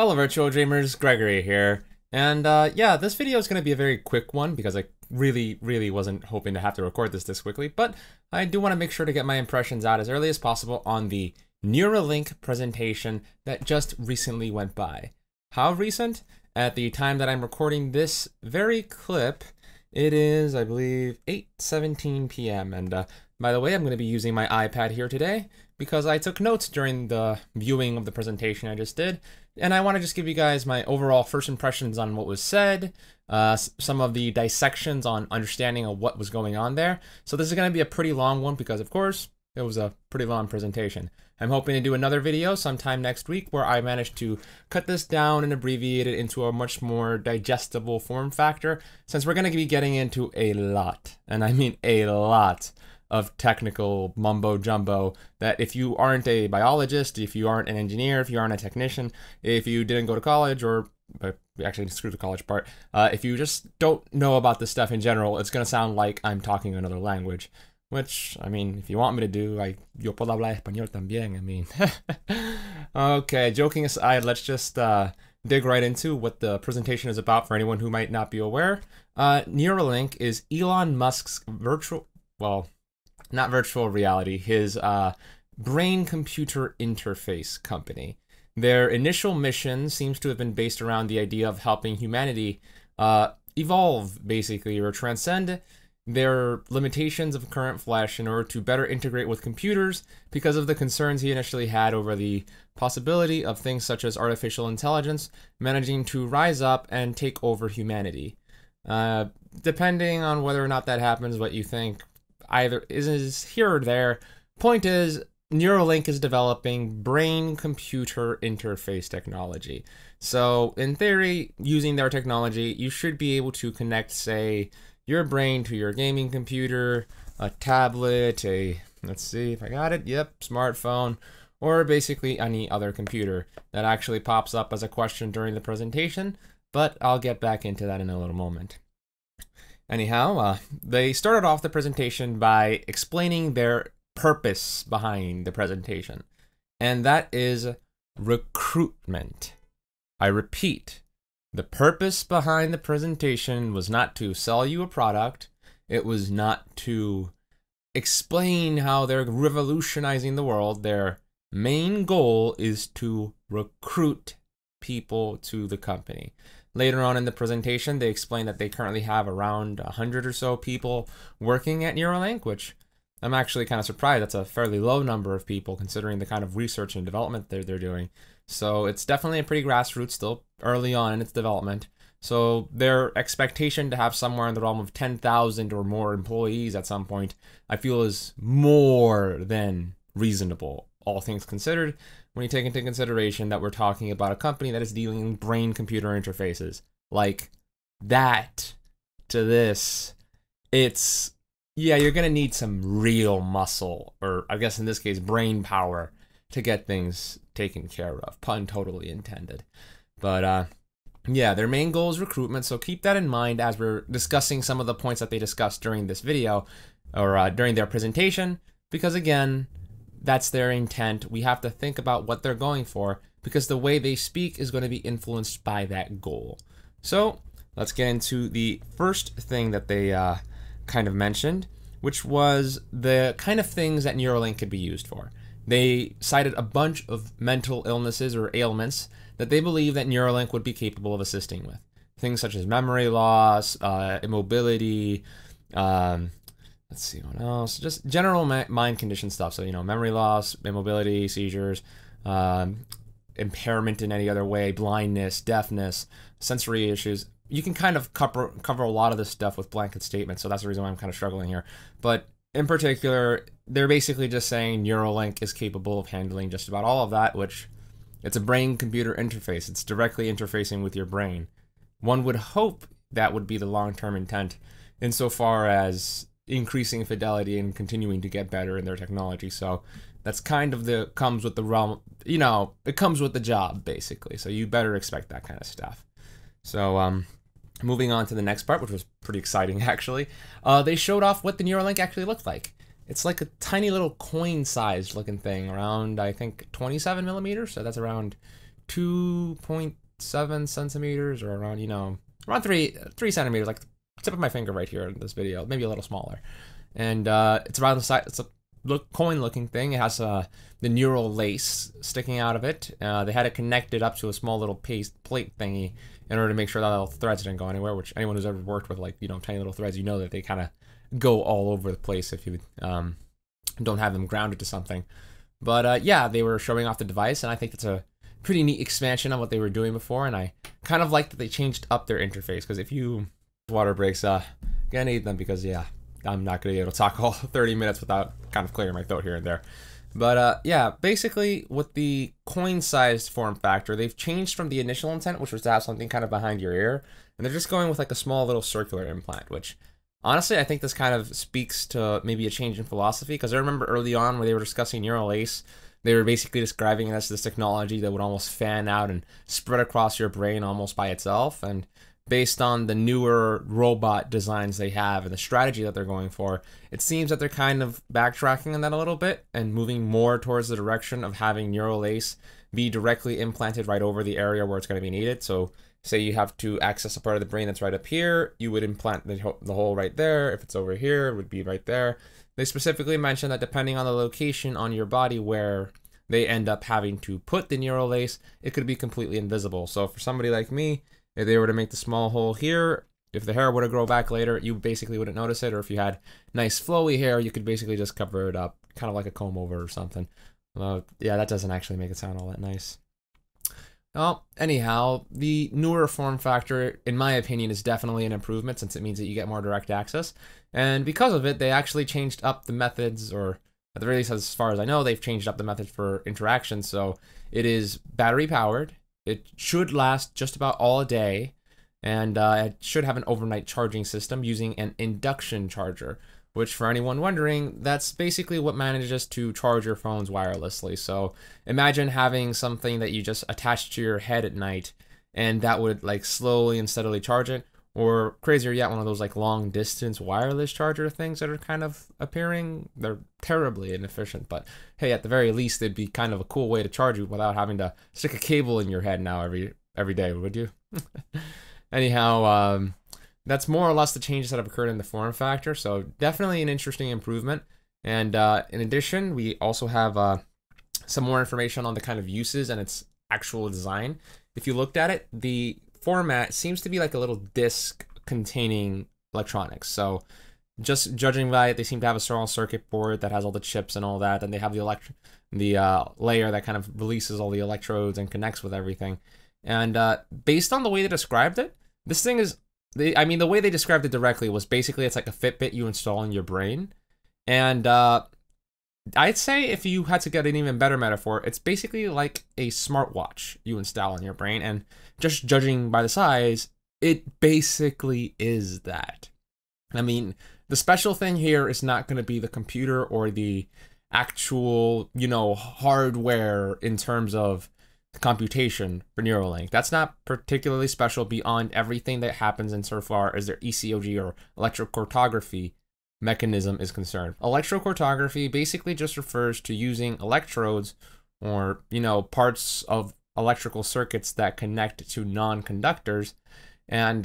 Hello virtual dreamers, Gregory here. And yeah, this video is going to be a very quick one because I really wasn't hoping to have to record this quickly, but I do want to make sure to get my impressions out as early as possible on the Neuralink presentation that just recently went by. How recent? At the time that I'm recording this very clip, it is, I believe, 8:17 p.m. And by the way, I'm going to be using my iPad here today because I took notes during the viewing of the presentation I just did. And I want to just give you guys my overall first impressions on what was said, some of the dissections on understanding of what was going on there. So this is going to be a pretty long one because, of course, it was a pretty long presentation. I'm hoping to do another video sometime next week where I managed to cut this down and abbreviate it into a much more digestible form factor, since we're going to be getting into a lot, and I mean a lot, of technical mumbo jumbo that if you aren't a biologist, if you aren't an engineer, if you aren't a technician, if you didn't go to college, or actually screw the college part, if you just don't know about this stuff in general, it's going to sound like I'm talking another language. Which, I mean, if you want me to do, yo puedo hablar español también, I mean. Okay, joking aside, let's just dig right into what the presentation is about for anyone who might not be aware. Neuralink is Elon Musk's not virtual reality, his brain-computer interface company. Their initial mission seems to have been based around the idea of helping humanity evolve, basically, or transcend their limitations of current flesh in order to better integrate with computers because of the concerns he initially had over the possibility of things such as artificial intelligence managing to rise up and take over humanity. Depending on whether or not that happens, what you think either is here or there, point is, Neuralink is developing brain-computer interface technology. So, in theory, using their technology, you should be able to connect, say, your brain to your gaming computer, a tablet, let's see if I got it, yep, smartphone, or basically any other computer. That actually pops up as a question during the presentation, but I'll get back into that in a little moment. Anyhow, they started off the presentation by explaining their purpose behind the presentation, and that is recruitment. I repeat, the purpose behind the presentation was not to sell you a product. It was not to explain how they're revolutionizing the world. Their main goal is to recruit people to the company. Later on in the presentation, they explained that they currently have around 100 or so people working at Neuralink, which I'm actually kind of surprised. That's a fairly low number of people considering the kind of research and development they're doing. So it's definitely a pretty grassroots, still early on in its development. So their expectation to have somewhere in the realm of 10,000 or more employees at some point, I feel is more than reasonable, all things considered, when you take into consideration that we're talking about a company that is dealing in brain-computer interfaces. Like that to this, it's, yeah, you're going to need some real muscle, or I guess in this case, brain power, to get things taken care of. Pun totally intended. But yeah, their main goal is recruitment, so keep that in mind as we're discussing some of the points that they discussed during this video, or during their presentation, because again, that's their intent. We have to think about what they're going for, because the way they speak is going to be influenced by that goal. So let's get into the first thing that they kind of mentioned, which was the kind of things that Neuralink could be used for. They cited a bunch of mental illnesses or ailments that they believe that Neuralink would be capable of assisting with. Things such as memory loss, immobility, let's see what else, just general mind condition stuff. So, you know, memory loss, immobility, seizures, impairment in any other way, blindness, deafness, sensory issues. You can kind of cover a lot of this stuff with blanket statements, so that's the reason why I'm kind of struggling here. But in particular, they're basically just saying Neuralink is capable of handling just about all of that, which it's a brain-computer interface. It's directly interfacing with your brain. One would hope that would be the long-term intent insofar as increasing fidelity and continuing to get better in their technology. So that's kind of comes with the realm, you know, it comes with the job, basically. So you better expect that kind of stuff. So, moving on to the next part, which was pretty exciting, actually. They showed off what the Neuralink actually looked like. It's like a tiny little coin-sized looking thing, around, I think, 27 millimeters. So that's around 2.7 centimeters, or around, you know, around 3 centimeters, like the tip of my finger right here in this video, maybe a little smaller. And it's around the size. It's a coin-looking thing. It has the neural lace sticking out of it. They had it connected up to a small little plate thingy in order to make sure that little threads didn't go anywhere. Which anyone who's ever worked with, like, you know, tiny little threads, you know that they kind of go all over the place if you don't have them grounded to something. But yeah, they were showing off the device, and I think it's a pretty neat expansion of what they were doing before. And I kind of like that they changed up their interface, because if you water breaks, gonna need them, because yeah, I'm not gonna be able to talk all 30 minutes without kind of clearing my throat here and there. But yeah, basically with the coin-sized form factor, they've changed from the initial intent, which was to have something kind of behind your ear, and they're just going with like a small little circular implant, which honestly, I think this kind of speaks to maybe a change in philosophy, because I remember early on when they were discussing neural lace, they were basically describing it as this technology that would almost fan out and spread across your brain almost by itself. And based on the newer robot designs they have and the strategy that they're going for, it seems that they're kind of backtracking on that a little bit and moving more towards the direction of having neural lace be directly implanted right over the area where it's going to be needed. So say you have to access a part of the brain that's right up here, you would implant the hole right there. If it's over here, it would be right there. They specifically mentioned that depending on the location on your body where they end up having to put the neural lace, it could be completely invisible. So for somebody like me, if they were to make the small hole here, if the hair were to grow back later, you basically wouldn't notice it. Or if you had nice flowy hair, you could basically just cover it up, kind of like a comb over or something. Yeah, that doesn't actually make it sound all that nice. Well, anyhow, the newer form factor, in my opinion, is definitely an improvement, since it means that you get more direct access. And because of it, they actually changed up the methods, or at the very least, as far as I know, they've changed up the methods for interaction. So it is battery powered. It should last just about all day, and it should have an overnight charging system using an induction charger, which, for anyone wondering, that's basically what manages to charge your phones wirelessly. So imagine having something that you just attach to your head at night, and that would like slowly and steadily charge it. Or crazier yet, one of those like long distance wireless charger things that are kind of appearing. They're terribly inefficient, but hey, at the very least, it'd be kind of a cool way to charge you without having to stick a cable in your head now every day, would you? Anyhow, that's more or less the changes that have occurred in the form factor. So definitely an interesting improvement. And in addition, we also have some more information on the kind of uses and its actual design. If you looked at it, the format seems to be like a little disc containing electronics. So just judging by it, they seem to have a small circuit board that has all the chips and all that, and they have the layer that kind of releases all the electrodes and connects with everything. And based on the way they described it, this thing is, I mean, the way they described it directly was basically it's like a Fitbit you install in your brain. And I'd say if you had to get an even better metaphor, it's basically like a smartwatch you install in your brain. And just judging by the size, it basically is that. I mean, the special thing here is not going to be the computer or the actual, you know, hardware in terms of computation for Neuralink. That's not particularly special beyond everything that happens insofar as their ECOG or electrocartography mechanism is concerned. Electrocartography basically just refers to using electrodes, or, you know, parts of electrical circuits that connect to non-conductors. And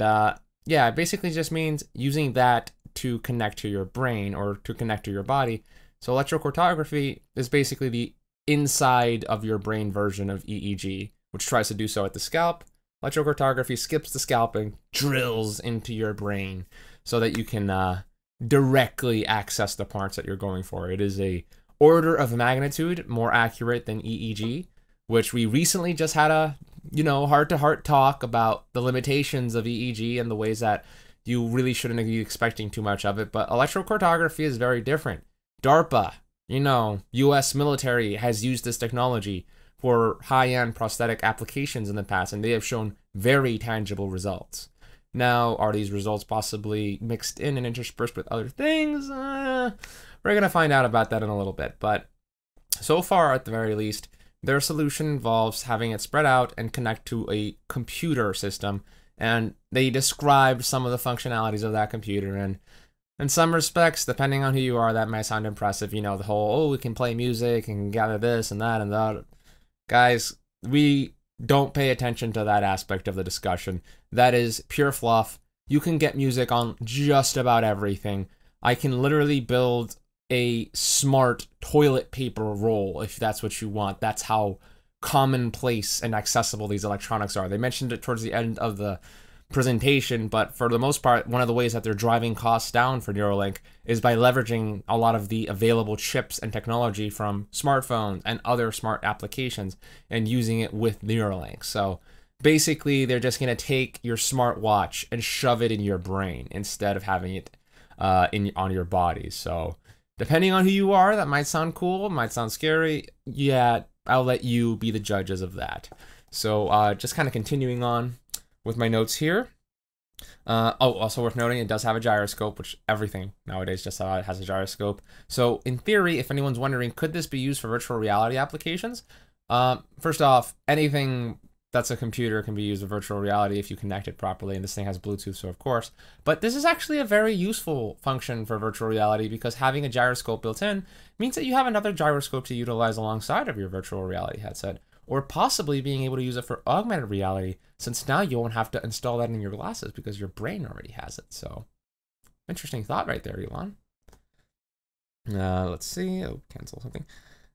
yeah, it basically just means using that to connect to your brain or to connect to your body. So electrocartography is basically the inside of your brain version of EEG, which tries to do so at the scalp. Electrocartography skips the scalp and drills into your brain so that you can directly access the parts that you're going for. It is a order of magnitude more accurate than EEG, which we recently just had a, you know, heart-to-heart talk about the limitations of EEG and the ways that you really shouldn't be expecting too much of it. But electrocartography is very different. DARPA, you know, US military has used this technology for high-end prosthetic applications in the past, and they have shown very tangible results. Now, are these results possibly mixed in and interspersed with other things? We're going to find out about that in a little bit. But so far, at the very least, their solution involves having it spread out and connect to a computer system. And they described some of the functionalities of that computer. And in some respects, depending on who you are, that might sound impressive. You know, the whole, oh, we can play music and gather this and that and that. Guys, we don't pay attention to that aspect of the discussion. That is pure fluff. You can get music on just about everything. I can literally build a smart toilet paper roll if that's what you want. That's how commonplace and accessible these electronics are. They mentioned it towards the end of the presentation, but for the most part, one of the ways that they're driving costs down for Neuralink is by leveraging a lot of the available chips and technology from smartphones and other smart applications and using it with Neuralink. So basically, they're just going to take your smartwatch and shove it in your brain instead of having it on your body. So depending on who you are, that might sound cool, might sound scary. Yeah, I'll let you be the judges of that. So just kind of continuing on with my notes here. Also worth noting, it does have a gyroscope, which everything nowadays just has a gyroscope. So in theory, if anyone's wondering, could this be used for virtual reality applications? First off, anything that's a computer can be used with virtual reality if you connect it properly, and this thing has Bluetooth, so of course. But this is actually a very useful function for virtual reality because having a gyroscope built in means that you have another gyroscope to utilize alongside of your virtual reality headset, or possibly being able to use it for augmented reality, since now you won't have to install that in your glasses because your brain already has it. So, interesting thought right there, Elon. Let's see. Oh, cancel something.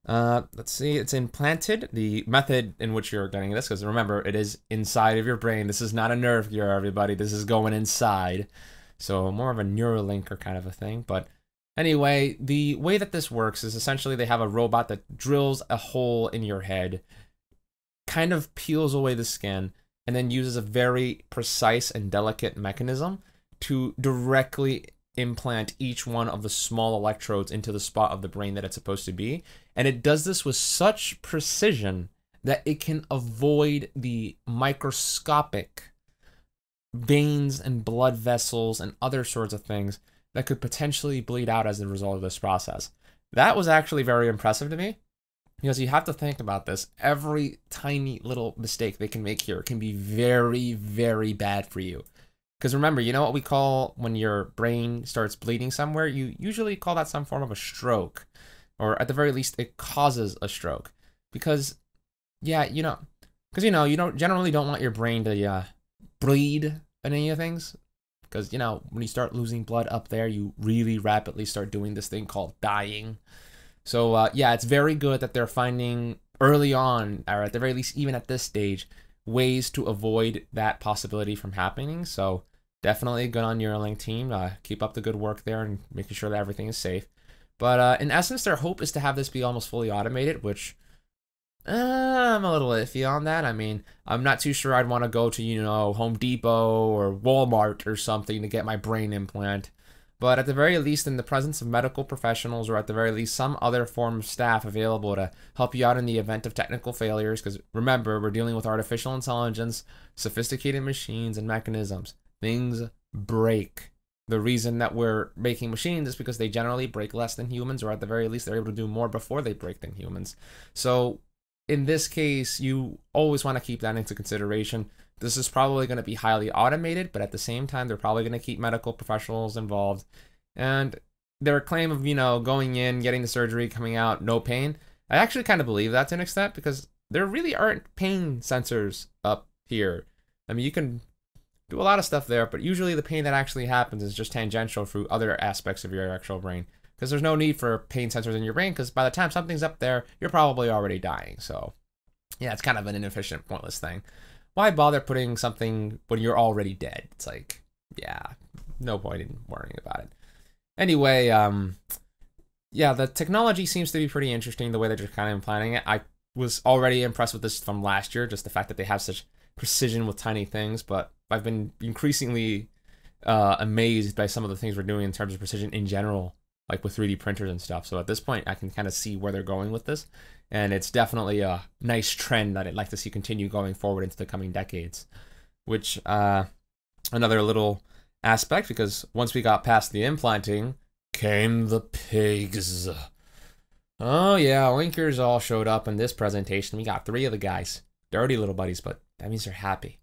Let's see. It's implanted. The method in which you're getting this, because remember, it is inside of your brain. This is not a nerve gear, everybody. This is going inside. So, more of a Neuralinker kind of a thing. But anyway, the way that this works is essentially they have a robot that drills a hole in your head, kind of peels away the skin, and then uses a very precise and delicate mechanism to directly implant each one of the small electrodes into the spot of the brain that it's supposed to be. And it does this with such precision that it can avoid the microscopic veins and blood vessels and other sorts of things that could potentially bleed out as a result of this process. That was actually very impressive to me, because you have to think about this. Every tiny little mistake they can make here can be very, very bad for you. Because remember, you know what we call when your brain starts bleeding somewhere? You usually call that some form of a stroke. Or at the very least, it causes a stroke. Because, yeah, you don't generally don't want your brain to bleed in any of things. Because, when you start losing blood up there, you really rapidly start doing this thing called dying. So, yeah, it's very good that they're finding early on, or at the very least, even at this stage, ways to avoid that possibility from happening. So, definitely good on Neuralink team. Keep up the good work there and making sure that everything is safe. But in essence, their hope is to have this be almost fully automated, which I'm a little iffy on that. I mean, I'm not too sure I'd want to go to, Home Depot or Walmart or something to get my brain implant. But at the very least, in the presence of medical professionals, or at the very least some other form of staff available to help you out in the event of technical failures, because remember, we're dealing with artificial intelligence, sophisticated machines, and mechanisms. Things break. The reason that we're making machines is because they generally break less than humans, or at the very least, they're able to do more before they break than humans. So in this case, you always want to keep that into consideration. This is probably going to be highly automated, but at the same time, they're probably going to keep medical professionals involved. And their claim of, going in, getting the surgery, coming out, no pain, I actually kind of believe that to an extent, because there really aren't pain sensors up here. I mean, you can do a lot of stuff there, but usually the pain that actually happens is just tangential through other aspects of your actual brain. Because there's no need for pain sensors in your brain, because by the time something's up there, you're probably already dying. So, yeah, it's kind of an inefficient, pointless thing. Why bother putting something when you're already dead? It's like, yeah, no point in worrying about it. Anyway, yeah, the technology seems to be pretty interesting, the way they're just kind of implanting it. I was already impressed with this from last year, just the fact that they have such precision with tiny things, but I've been increasingly amazed by some of the things we're doing in terms of precision in general, like with 3D printers and stuff. So at this point, I can kind of see where they're going with this. And it's definitely a nice trend that I'd like to see continue going forward into the coming decades. Which, another little aspect, because once we got past the implanting, came the pigs. Oh yeah, Linkers all showed up in this presentation. We got 3 of the guys. Dirty little buddies, but that means they're happy.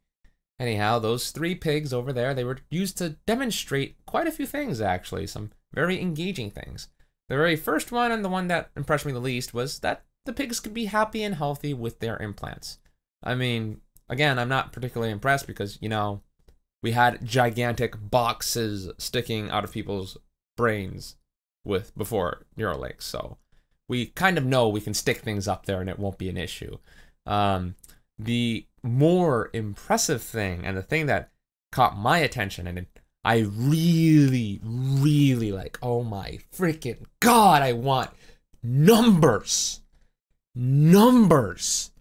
Anyhow, those 3 pigs over there, they were used to demonstrate quite a few things, actually. Some very engaging things. The very first one, and the one that impressed me the least, was that the pigs could be happy and healthy with their implants. I mean, again, I'm not particularly impressed because, you know, we had gigantic boxes sticking out of people's brains before Neuralink, so we kind of know we can stick things up there and it won't be an issue. The more impressive thing, and the thing that caught my attention, and I really, really like, oh my freaking God, I want numbers. Numbers.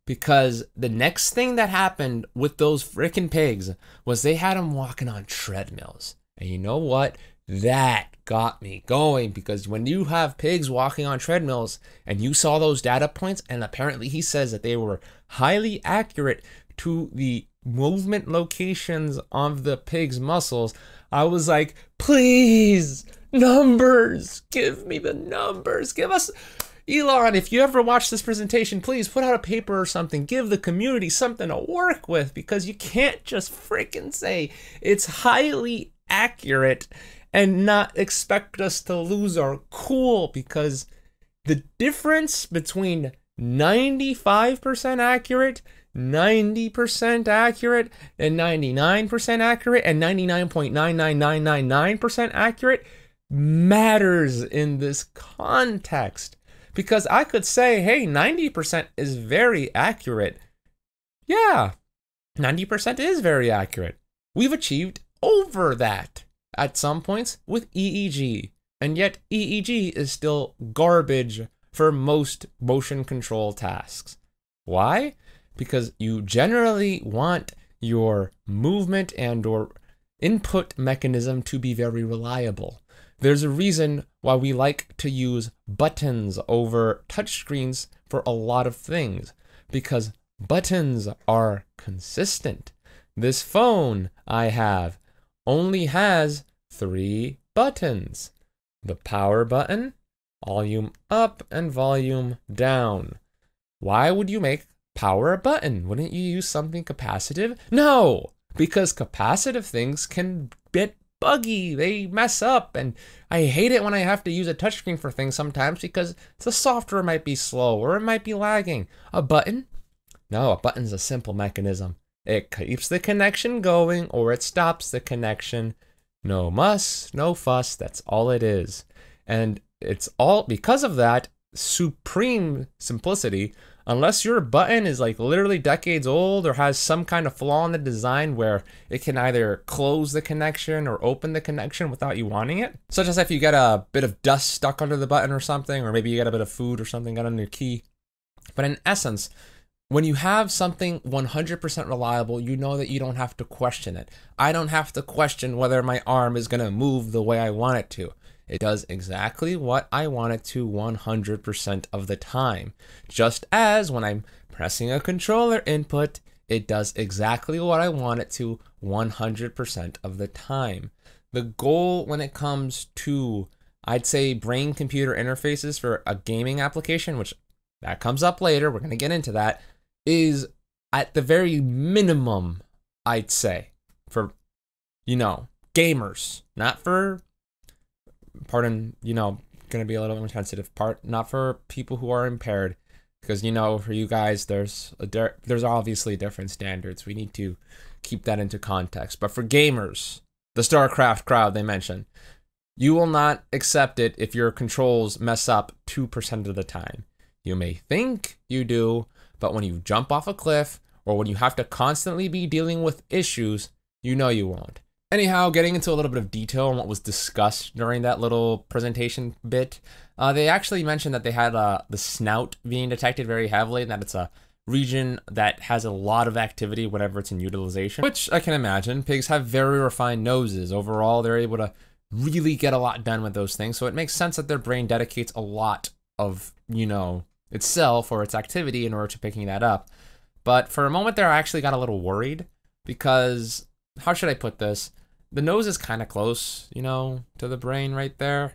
Because the next thing that happened with those freaking pigs was they had them walking on treadmills. And you know what? That got me going, because when you have pigs walking on treadmills and you saw those data points, and apparently he says that they were highly accurate to the movement locations of the pig's muscles, I was like, please, numbers, give me the numbers, give us... Elon, if you ever watch this presentation, please put out a paper or something. Give the community something to work with, because you can't just freaking say it's highly accurate and not expect us to lose our cool, because the difference between 95% accurate, 90% accurate, and 99% accurate, and 99.99999% accurate matters in this context. Because I could say, hey, 90% is very accurate. Yeah, 90% is very accurate. We've achieved over that at some points with EEG. And yet EEG is still garbage for most motion control tasks. Why? Because you generally want your movement and or input mechanism to be very reliable. There's a reason why we like to use buttons over touchscreens for a lot of things, because buttons are consistent. This phone I have only has 3 buttons: the power button, volume up, and volume down. Why would you make power a button? Wouldn't you use something capacitive? No, because capacitive things can get buggy, they mess up, and I hate it when I have to use a touchscreen for things sometimes because the software might be slow or it might be lagging. A button? No, a button's a simple mechanism. It keeps the connection going or it stops the connection. No muss, no fuss, that's all it is. And it's all because of that supreme simplicity. Unless your button is like literally decades old or has some kind of flaw in the design where it can either close the connection or open the connection without you wanting it. Such as if you get a bit of dust stuck under the button or something, or maybe you get a bit of food or something got on your key. But in essence, when you have something 100% reliable, you know that you don't have to question it. I don't have to question whether my arm is going to move the way I want it to. It does exactly what I want it to 100% of the time. Just as when I'm pressing a controller input, it does exactly what I want it to 100% of the time. The goal when it comes to, I'd say, brain-computer interfaces for a gaming application, which that comes up later, we're going to get into that, is at the very minimum, I'd say, for, you know, gamers, not for... pardon, you know, gonna be a little more sensitive part, not for people who are impaired, because, you know, for you guys, there's obviously different standards. We need to keep that into context. But for gamers, the StarCraft crowd they mentioned, you will not accept it if your controls mess up 2% of the time. You may think you do, but when you jump off a cliff or when you have to constantly be dealing with issues, you know you won't. Anyhow, getting into a little bit of detail on what was discussed during that little presentation bit, they actually mentioned that they had the snout being detected very heavily, and that it's a region that has a lot of activity whenever it's in utilization, which I can imagine. Pigs have very refined noses. Overall, they're able to really get a lot done with those things, so it makes sense that their brain dedicates a lot of, you know, itself or its activity in order to picking that up. But for a moment there, I actually got a little worried because, how should I put this? The nose is kind of close, you know, to the brain right there.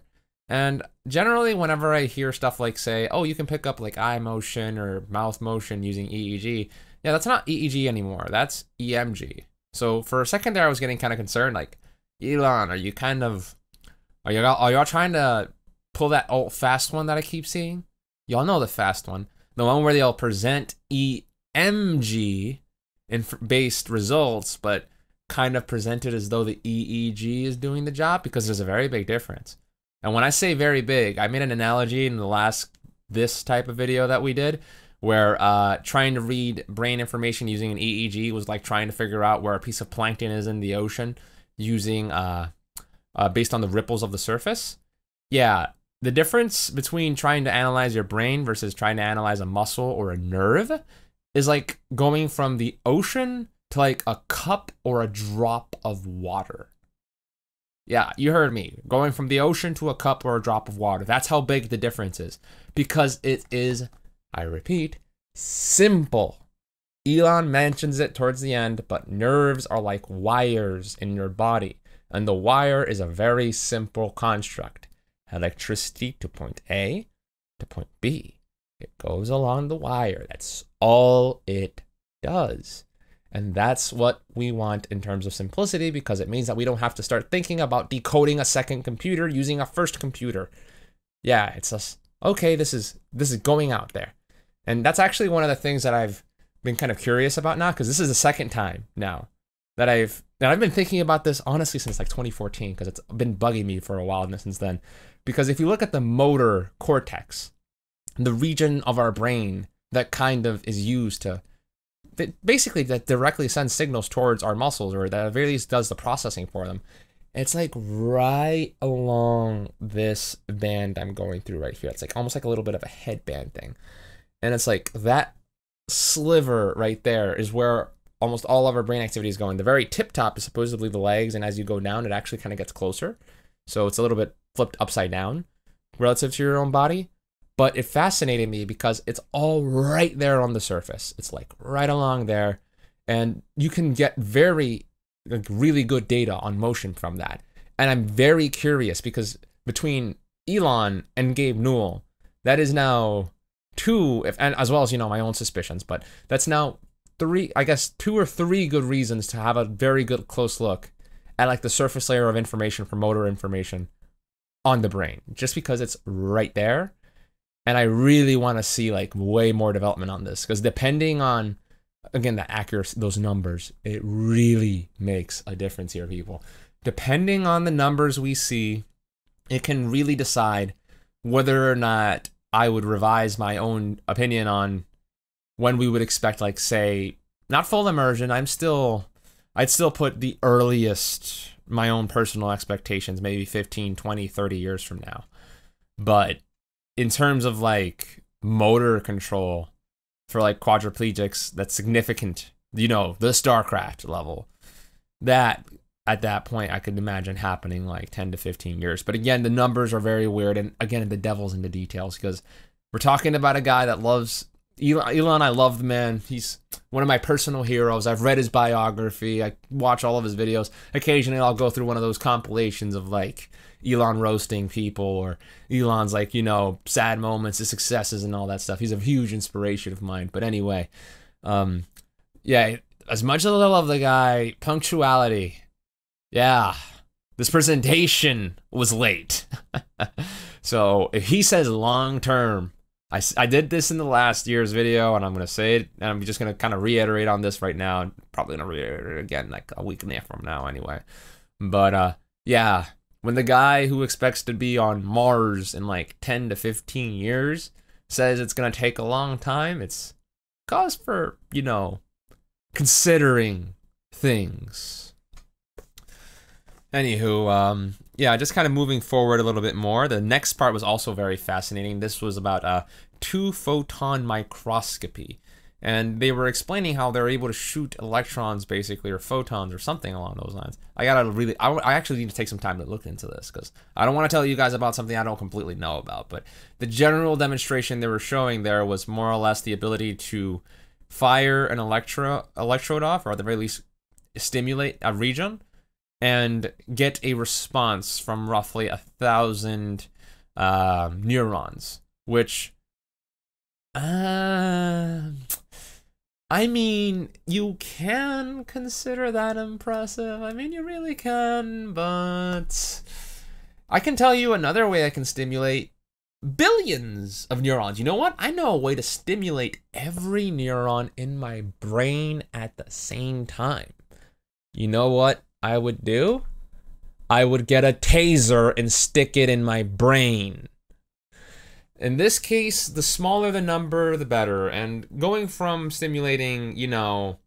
And generally, whenever I hear stuff like, say, oh, you can pick up like eye motion or mouth motion using EEG, yeah, that's not EEG anymore. That's EMG. So for a second there, I was getting kind of concerned, like, Elon, are you y'all trying to pull that old fast one that I keep seeing? Y'all know the fast one, the one where they'll present MG based results, but kind of presented as though the EEG is doing the job, because there's a very big difference. And when I say very big, I made an analogy in this type of video that we did, where trying to read brain information using an EEG was like trying to figure out where a piece of plankton is in the ocean using based on the ripples of the surface. Yeah, the difference between trying to analyze your brain versus trying to analyze a muscle or a nerve is like going from the ocean to like a cup or a drop of water. Yeah, you heard me. Going from the ocean to a cup or a drop of water. That's how big the difference is. Because it is, I repeat, simple. Elon mentions it towards the end, but nerves are like wires in your body. And the wire is a very simple construct. Electricity to point A to point B. It goes along the wire. That's all it does. And that's what we want in terms of simplicity, because it means that we don't have to start thinking about decoding a second computer using a first computer. Yeah, it's just, okay, this is going out there. And that's actually one of the things that I've been kind of curious about now, because this is the second time now that I've been thinking about this honestly since like 2014, because it's been bugging me for a while since then. Because if you look at the motor cortex, the region of our brain that kind of is used to basically that directly sends signals towards our muscles, or that at the very least does the processing for them. It's like right along this band I'm going through right here. It's like almost like a little bit of a headband thing. And it's like that sliver right there is where almost all of our brain activity is going. The very tip top is supposedly the legs, and as you go down, it actually kind of gets closer. So it's a little bit flipped upside down relative to your own body. But it fascinated me because it's all right there on the surface. It's like right along there. And you can get really good data on motion from that. And I'm very curious because between Elon and Gabe Newell, that is now and as well as, my own suspicions, but that's now two or three good reasons to have a very good close look at like the surface layer of information for motor information on the brain, just because it's right there. And I really want to see like way more development on this, because depending on, again, the accuracy, those numbers, it really makes a difference here, people. Depending on the numbers we see, it can really decide whether or not I would revise my own opinion on when we would expect, like, say, not full immersion. I'd still put the earliest, my own personal expectations, maybe 15, 20, 30 years from now. But in terms of like motor control for like quadriplegics, that's significant, the StarCraft level, that at that point I could imagine happening like 10 to 15 years. But again, the numbers are very weird, and again, the devil's in the details, because we're talking about a guy that loves Elon. I love the man. He's one of my personal heroes. I've read his biography. I watch all of his videos. Occasionally I'll go through one of those compilations of like Elon roasting people, or Elon's like, sad moments, his successes and all that stuff. He's a huge inspiration of mine. But anyway, yeah, as much as I love the guy, punctuality, yeah, this presentation was late. So if he says long term, I did this in the last year's video, and I'm going to say it, and I'm just going to kind of reiterate on this right now, and probably going to reiterate it again like a week and a half from now anyway. But yeah, when the guy who expects to be on Mars in like 10 to 15 years says it's going to take a long time, it's cause for, considering things. Anywho, yeah, just kind of moving forward a little bit more. The next part was also very fascinating. This was about two-photon microscopy. And they were explaining how they're able to shoot electrons, basically, or photons, or something along those lines. I actually need to take some time to look into this, because I don't want to tell you guys about something I don't completely know about. But the general demonstration they were showing there was more or less the ability to fire an electrode off, or at the very least stimulate a region, and get a response from roughly 1,000 neurons, which, I mean, you can consider that impressive. I mean, you really can, but I can tell you another way I can stimulate billions of neurons. You know what? I know a way to stimulate every neuron in my brain at the same time. You know what I would do? I would get a taser and stick it in my brain. In this case, the smaller the number, the better. And going from stimulating, you know,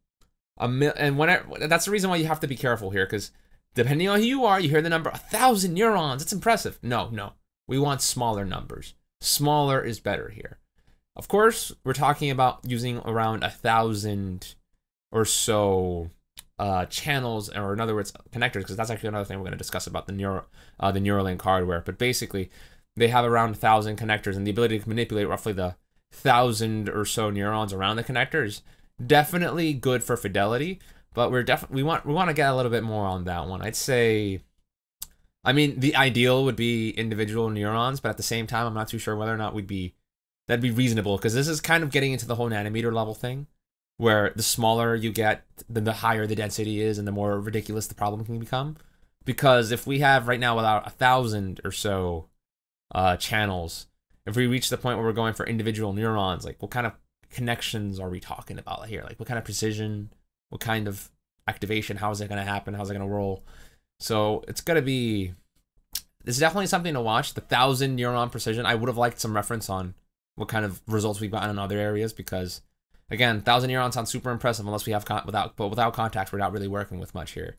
that's the reason why you have to be careful here, because depending on who you are, you hear the number 1,000 neurons. It's impressive. No. We want smaller numbers. Smaller is better here. Of course, we're talking about using around 1,000 or so channels, or in other words, connectors, because that's actually another thing we're going to discuss about the Neuralink hardware. But basically, they have around 1,000 connectors, and the ability to manipulate roughly the 1,000 or so neurons around the connector is definitely good for fidelity. But we want to get a little bit more on that one. I'd say, I mean, the ideal would be individual neurons, but at the same time, I'm not too sure whether or not that'd be reasonable, because this is kind of getting into the whole nanometer level thing, where the smaller you get, then the higher the density is, and the more ridiculous the problem can become. Because if we have right now about 1,000 or so channels, if we reach the point where we're going for individual neurons, like what kind of connections are we talking about here? Like what kind of precision, what kind of activation, how is it going to happen, how's it going to roll? So it's going to be, this is definitely something to watch. The 1,000 neuron precision, I would have liked some reference on what kind of results we've gotten in other areas, because again, 1,000 neurons sounds super impressive unless we have without contacts, we're not really working with much here.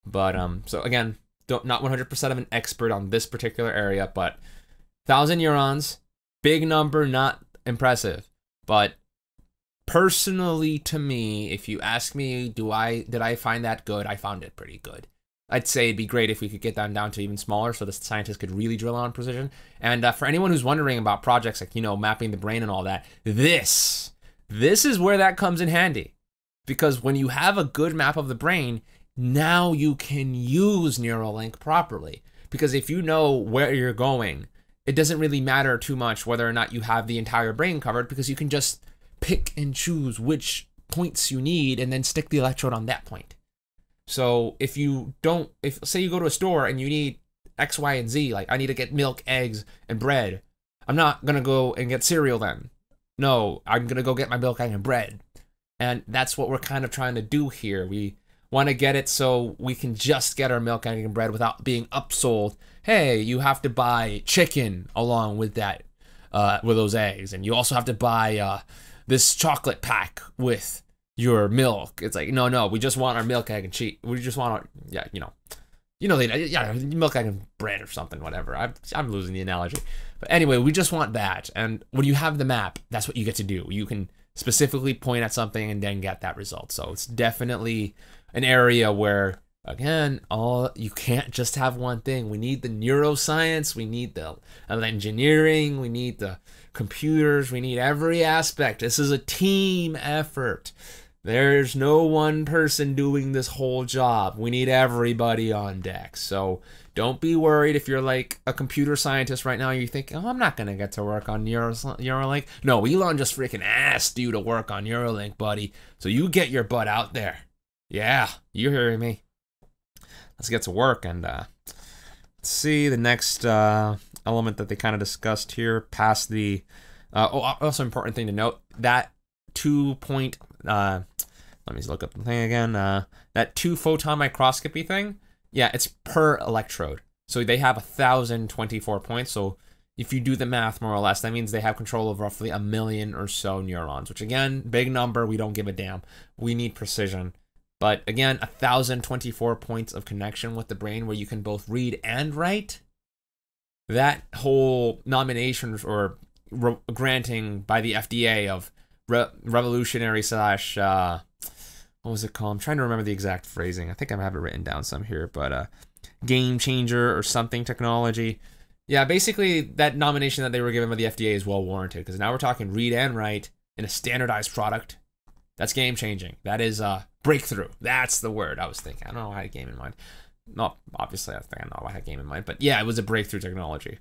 But so again, not 100% of an expert on this particular area, but 1,000 neurons, big number, not impressive. But personally, to me, if you ask me, did I find that good? I found it pretty good. I'd say it'd be great if we could get that down to even smaller, so the scientists could really drill on precision. And for anyone who's wondering about projects like, you know, mapping the brain and all that, this is where that comes in handy. Because when you have a good map of the brain, now you can use Neuralink properly. Because if you know where you're going, it doesn't really matter too much whether or not you have the entire brain covered, because you can just pick and choose which points you need and then stick the electrode on that point. So if say you go to a store and you need X, Y, and Z, like I need to get milk, eggs, and bread, I'm not gonna go and get cereal then. No, I'm gonna go get my milk, egg, and bread. And that's what we're kind of trying to do here. We want to get it so we can just get our milk, egg, and bread without being upsold. Hey, you have to buy chicken along with that, with those eggs, and you also have to buy this chocolate pack with your milk. It's like, no, we just want our milk, egg, and cheese. We just want our, milk, egg, and bread or something, whatever. I'm losing the analogy. But anyway, we just want that. And when you have the map, that's what you get to do. You can specifically point at something and then get that result. So it's definitely an area where, again, you can't just have one thing. We need the neuroscience, we need the engineering, we need the computers, we need every aspect. This is a team effort. There's no one person doing this whole job. We need everybody on deck. So don't be worried if you're like a computer scientist right now. You think, oh, I'm not going to get to work on Neuralink. No, Elon just freaking asked you to work on Neuralink, buddy. So you get your butt out there. Yeah, you're hearing me. Let's get to work and let's see the next element that they kind of discussed here past the also important thing to note, that 2 point let me look up the thing again, that 2 photon microscopy thing, yeah, it's per electrode, so they have 1,024 points. So if you do the math more or less, that means they have control of roughly 1 million or so neurons, which again, big number. We don't give a damn. We need precision. But again, 1,024 points of connection with the brain where you can both read and write. That whole nomination or granting by the FDA of revolutionary slash, what was it called? I'm trying to remember the exact phrasing. I think I have it written down some here, but game changer or something technology. Yeah, basically that nomination that they were given by the FDA is well warranted, because now we're talking read and write in a standardized product. That's game changing. That is breakthrough. That's the word I was thinking. I don't know how I had game in mind. No, obviously I think I know I had game in mind, but yeah, it was a breakthrough technology.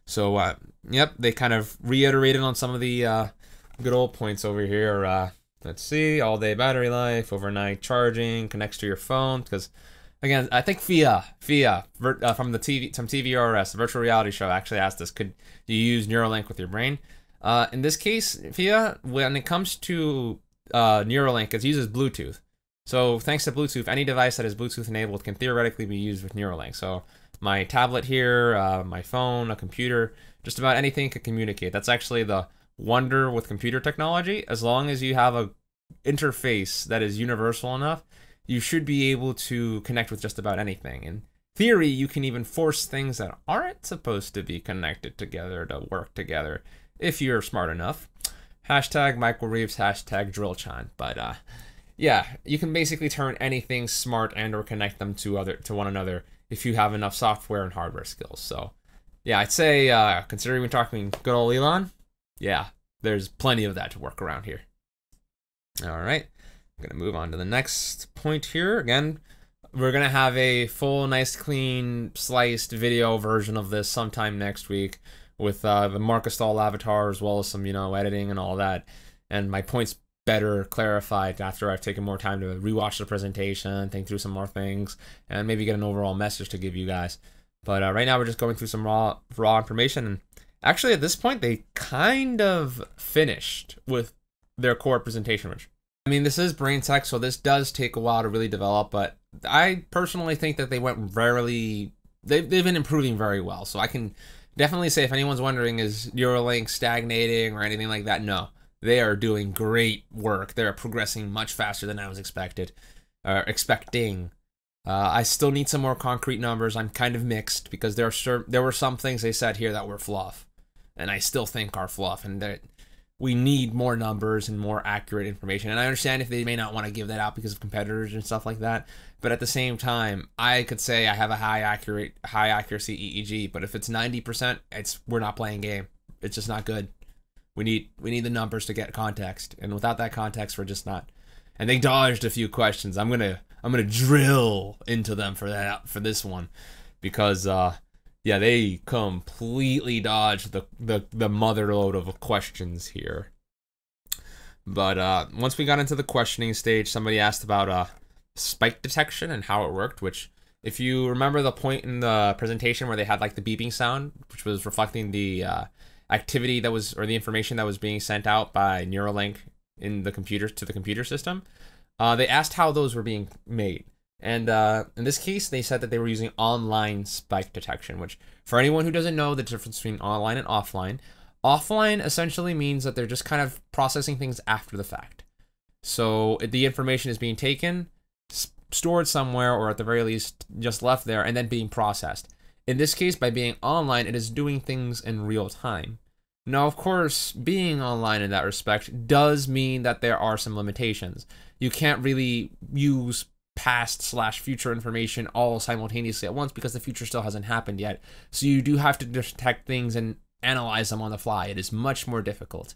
So yep, they kind of reiterated on some of the good old points over here. Let's see, all day battery life, overnight charging, connects to your phone, because Again, I think Fia from the TVRS, the virtual reality show, actually asked us, could you use Neuralink with your brain? In this case, Fia, when it comes to Neuralink, it uses Bluetooth. So thanks to Bluetooth, any device that is Bluetooth enabled can theoretically be used with Neuralink. So my tablet here, my phone, a computer, just about anything can communicate. That's actually the wonder with computer technology. As long as you have a interface that is universal enough, you should be able to connect with just about anything. In theory, you can even force things that aren't supposed to be connected together to work together if you're smart enough. Hashtag Michael Reeves, hashtag DrillChan. But yeah, you can basically turn anything smart and or connect them to one another if you have enough software and hardware skills. So yeah, I'd say considering we're talking good old Elon, yeah, there's plenty of that to work around here. All right. I'm going to move on to the next point here. Again, we're going to have a full, nice, clean, sliced video version of this sometime next week with the MarkystalVR avatar as well as some, editing and all that. And my points better clarified after I've taken more time to rewatch the presentation, think through some more things, and maybe get an overall message to give you guys. But right now we're just going through some raw information. And actually at this point, they kind of finished with their core presentation, which I mean, this is brain tech, so this does take a while to really develop, but I personally think that they went they've been improving very well. So I can definitely say, if anyone's wondering, is Neuralink stagnating or anything like that? No, they are doing great work. They're progressing much faster than I was expecting. I still need some more concrete numbers. I'm kind of mixed because there were some things they said here that were fluff, and I still think are fluff, and that we need more numbers and more accurate information. And I understand if they may not want to give that out because of competitors and stuff like that. But at the same time, I could say I have a high accuracy EEG, but if it's 90%, we're not playing game. It's just not good. We need the numbers to get context, and without that context, we're just not. And they dodged a few questions. I'm gonna drill into them for this one, because yeah, they completely dodged the mother load of questions here. But once we got into the questioning stage, somebody asked about spike detection and how it worked, which, if you remember the point in the presentation where they had like the beeping sound, which was reflecting the activity that was, or the information that was being sent out by Neuralink in the computer to the computer system, they asked how those were being made. And in this case, they said that they were using online spike detection, which, for anyone who doesn't know the difference between online and offline, offline essentially means that they're just kind of processing things after the fact. So the information is being taken, stored somewhere, or at the very least just left there, and then being processed. In this case, by being online, it is doing things in real time. Now, of course, being online in that respect does mean that there are some limitations. You can't really use past/future information all simultaneously at once because the future still hasn't happened yet. So you do have to detect things and analyze them on the fly. It is much more difficult.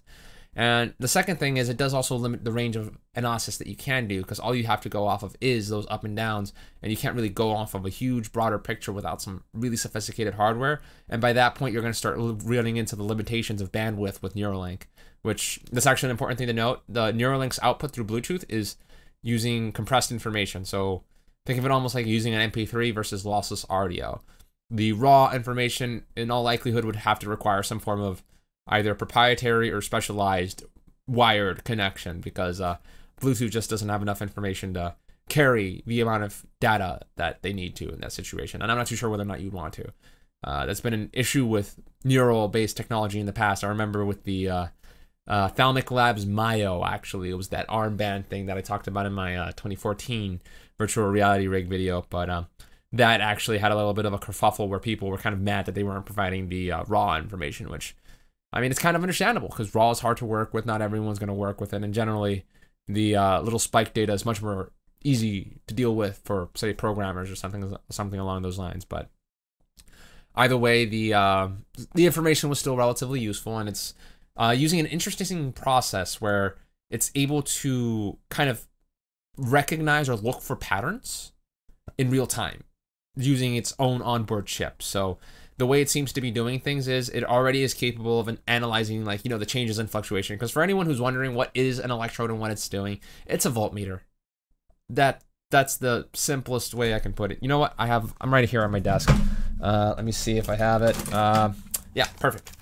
And the second thing is, it does also limit the range of analysis that you can do, because all you have to go off of is those up and downs, and you can't really go off of a huge broader picture without some really sophisticated hardware. And by that point, you're going to start running into the limitations of bandwidth with Neuralink, which, that's actually an important thing to note. The Neuralink's output through Bluetooth is using compressed information. So think of it almost like using an MP3 versus lossless audio. The raw information, in all likelihood, would have to require some form of either proprietary or specialized wired connection, because Bluetooth just doesn't have enough information to carry the amount of data that they need to in that situation. And I'm not too sure whether or not you'd want to. That's been an issue with neural-based technology in the past. I remember with the Thalmic Labs Mayo, actually. It was that armband thing that I talked about in my 2014 virtual reality rig video, but that actually had a little bit of a kerfuffle where people were kind of mad that they weren't providing the raw information, which, I mean, it's kind of understandable, because raw is hard to work with. Not everyone's going to work with it, and generally the little spike data is much more easy to deal with for, say, programmers or something along those lines. But either way, the information was still relatively useful, and it's using an interesting process where it's able to kind of recognize or look for patterns in real time using its own onboard chip. So the way it seems to be doing things is it already is capable of analyzing, like, the changes in fluctuation. Because for anyone who's wondering what is an electrode and what it's doing, it's a voltmeter. That that's the simplest way I can put it. You know what? I'm right here on my desk. Let me see if I have it. Yeah, perfect.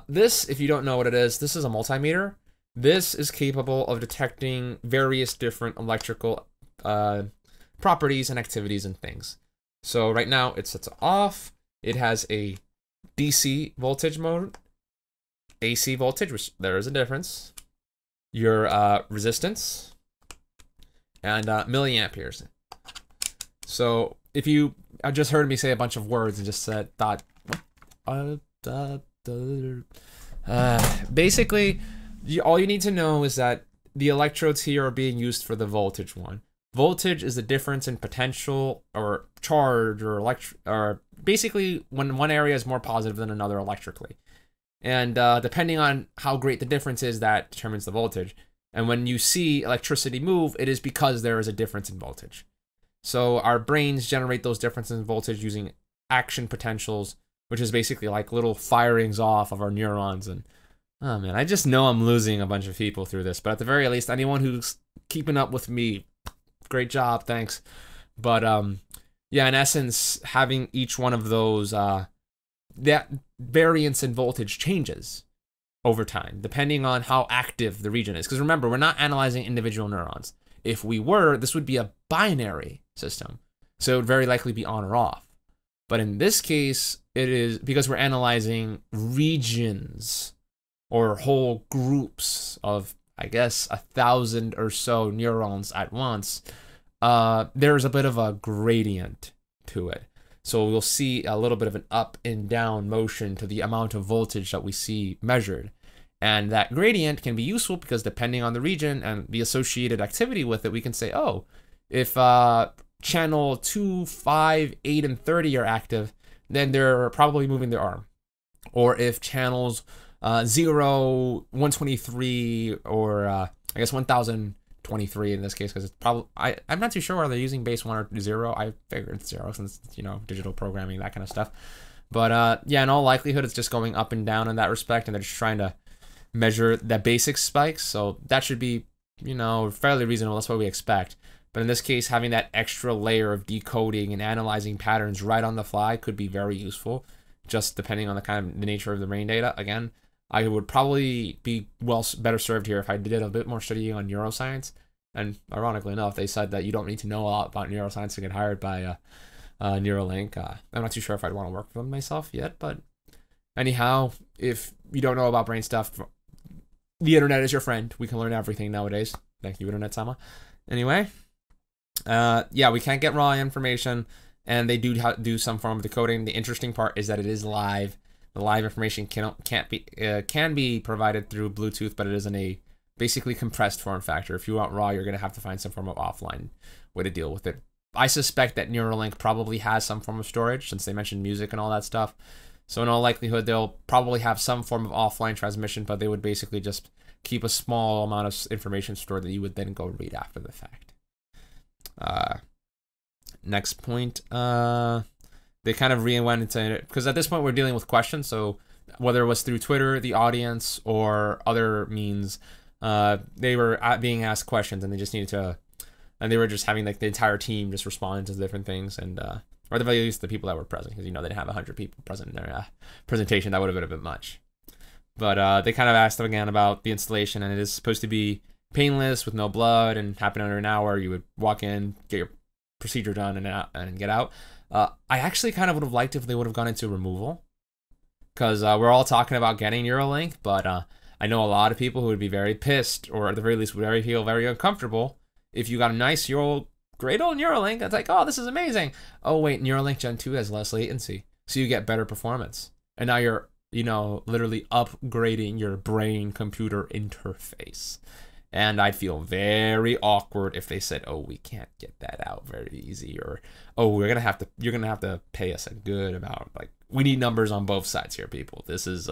This, if you don't know what it is, this is a multimeter. This is capable of detecting various different electrical properties and activities and things. So right now it's off. It has a DC voltage mode, AC voltage, which there is a difference, your resistance, and milliamperes. So if you just heard me say a bunch of words and just thought, basically, all you need to know is that the electrodes here are being used for the voltage one. Voltage is the difference in potential or charge or basically when one area is more positive than another electrically. And depending on how great the difference is, that determines the voltage. And when you see electricity move, it is because there is a difference in voltage. So our brains generate those differences in voltage using action potentials, which is basically like little firings off of our neurons. And oh man, I just know I'm losing a bunch of people through this, but at the very least, anyone who's keeping up with me, great job, thanks. But yeah, in essence, having each one of those, that variance in voltage changes over time, depending on how active the region is. Because remember, we're not analyzing individual neurons. If we were, this would be a binary system. So it would very likely be on or off. But in this case, it is because we're analyzing regions or whole groups of, I guess, 1,000 or so neurons at once. There's a bit of a gradient to it. So we'll see a little bit of an up and down motion to the amount of voltage that we see measured. And that gradient can be useful because depending on the region and the associated activity with it, we can say, oh, if channel 2, 5, 8, and 30 are active, then they're probably moving their arm. Or if channels 0, 123, or I guess 1023 in this case, because it's probably, I'm not too sure whether they're using base 1 or 0. I figured it's 0 since, you know, digital programming, that kind of stuff. But yeah, in all likelihood, it's just going up and down in that respect, and they're just trying to measure the basic spikes. So that should be, you know, fairly reasonable. That's what we expect. But in this case, having that extra layer of decoding and analyzing patterns right on the fly could be very useful, just depending on the nature of the brain data. Again, I would probably be better served here if I did a bit more studying on neuroscience. And ironically enough, they said that you don't need to know a lot about neuroscience to get hired by Neuralink. I'm not too sure if I'd want to work for them myself yet, but anyhow, if you don't know about brain stuff, the internet is your friend. We can learn everything nowadays. Thank you, Internet-sama. Anyway, yeah, we can't get raw information, and they do some form of decoding. The interesting part is that it is live. The live information can be provided through Bluetooth, but it is in a basically compressed form factor. If you want raw, you're going to have to find some form of offline way to deal with it. I suspect that Neuralink probably has some form of storage, since they mentioned music and all that stuff. So in all likelihood, they'll probably have some form of offline transmission, but they would basically just keep a small amount of information stored that you would then go read after the fact. Next point, they kind of went into it, because at this point we're dealing with questions, so whether it was through Twitter, the audience, or other means, they were being asked questions, and they just needed to, and they were just having like the entire team just respond to different things, and or at the very least the people that were present, because you know they didn't have 100 people present in their presentation. That would have been a bit much. But they kind of asked them again about the installation, and it is supposed to be painless with no blood and happen under an hour. You would walk in, get your procedure done, and get out. I actually kind of would have liked if they would have gone into removal, because we're all talking about getting Neuralink, but I know a lot of people who would be very pissed, or at the very least would feel very uncomfortable if you got a nice great old Neuralink. It's like, oh, this is amazing. Oh wait, Neuralink Gen 2 has less latency, so you get better performance, and now you're, you know, literally upgrading your brain computer interface. And I'd feel very awkward if they said, oh, we can't get that out very easy, or oh, you're gonna have to pay us a good amount. Like, we need numbers on both sides here, people. This is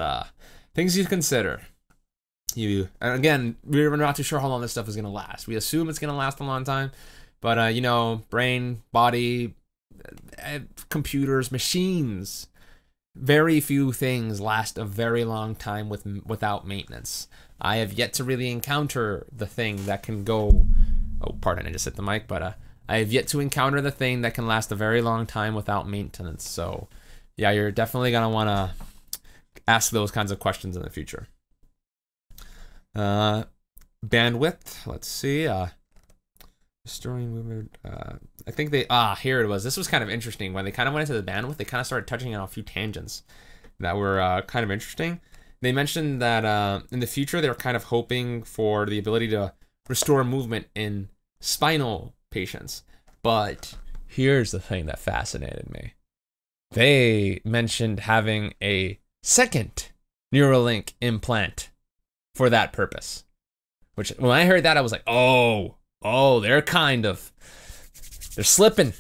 things you consider. And again, we're not too sure how long this stuff is gonna last. We assume it's gonna last a long time, but you know, brain, body, computers, machines, very few things last a very long time without maintenance. I have yet to really encounter the thing that can go, oh, pardon, I just hit the mic, but I have yet to encounter the thing that can last a very long time without maintenance. So yeah, you're definitely going to want to ask those kinds of questions in the future. Bandwidth, let's see. Restoring movement. I think they, here it was. This was kind of interesting. When they kind of went into the bandwidth, they kind of started touching on a few tangents that were kind of interesting. They mentioned that in the future, they were kind of hoping for the ability to restore movement in spinal patients. But here's the thing that fascinated me. They mentioned having a second Neuralink implant for that purpose. Which, when I heard that, I was like, oh, they're slipping.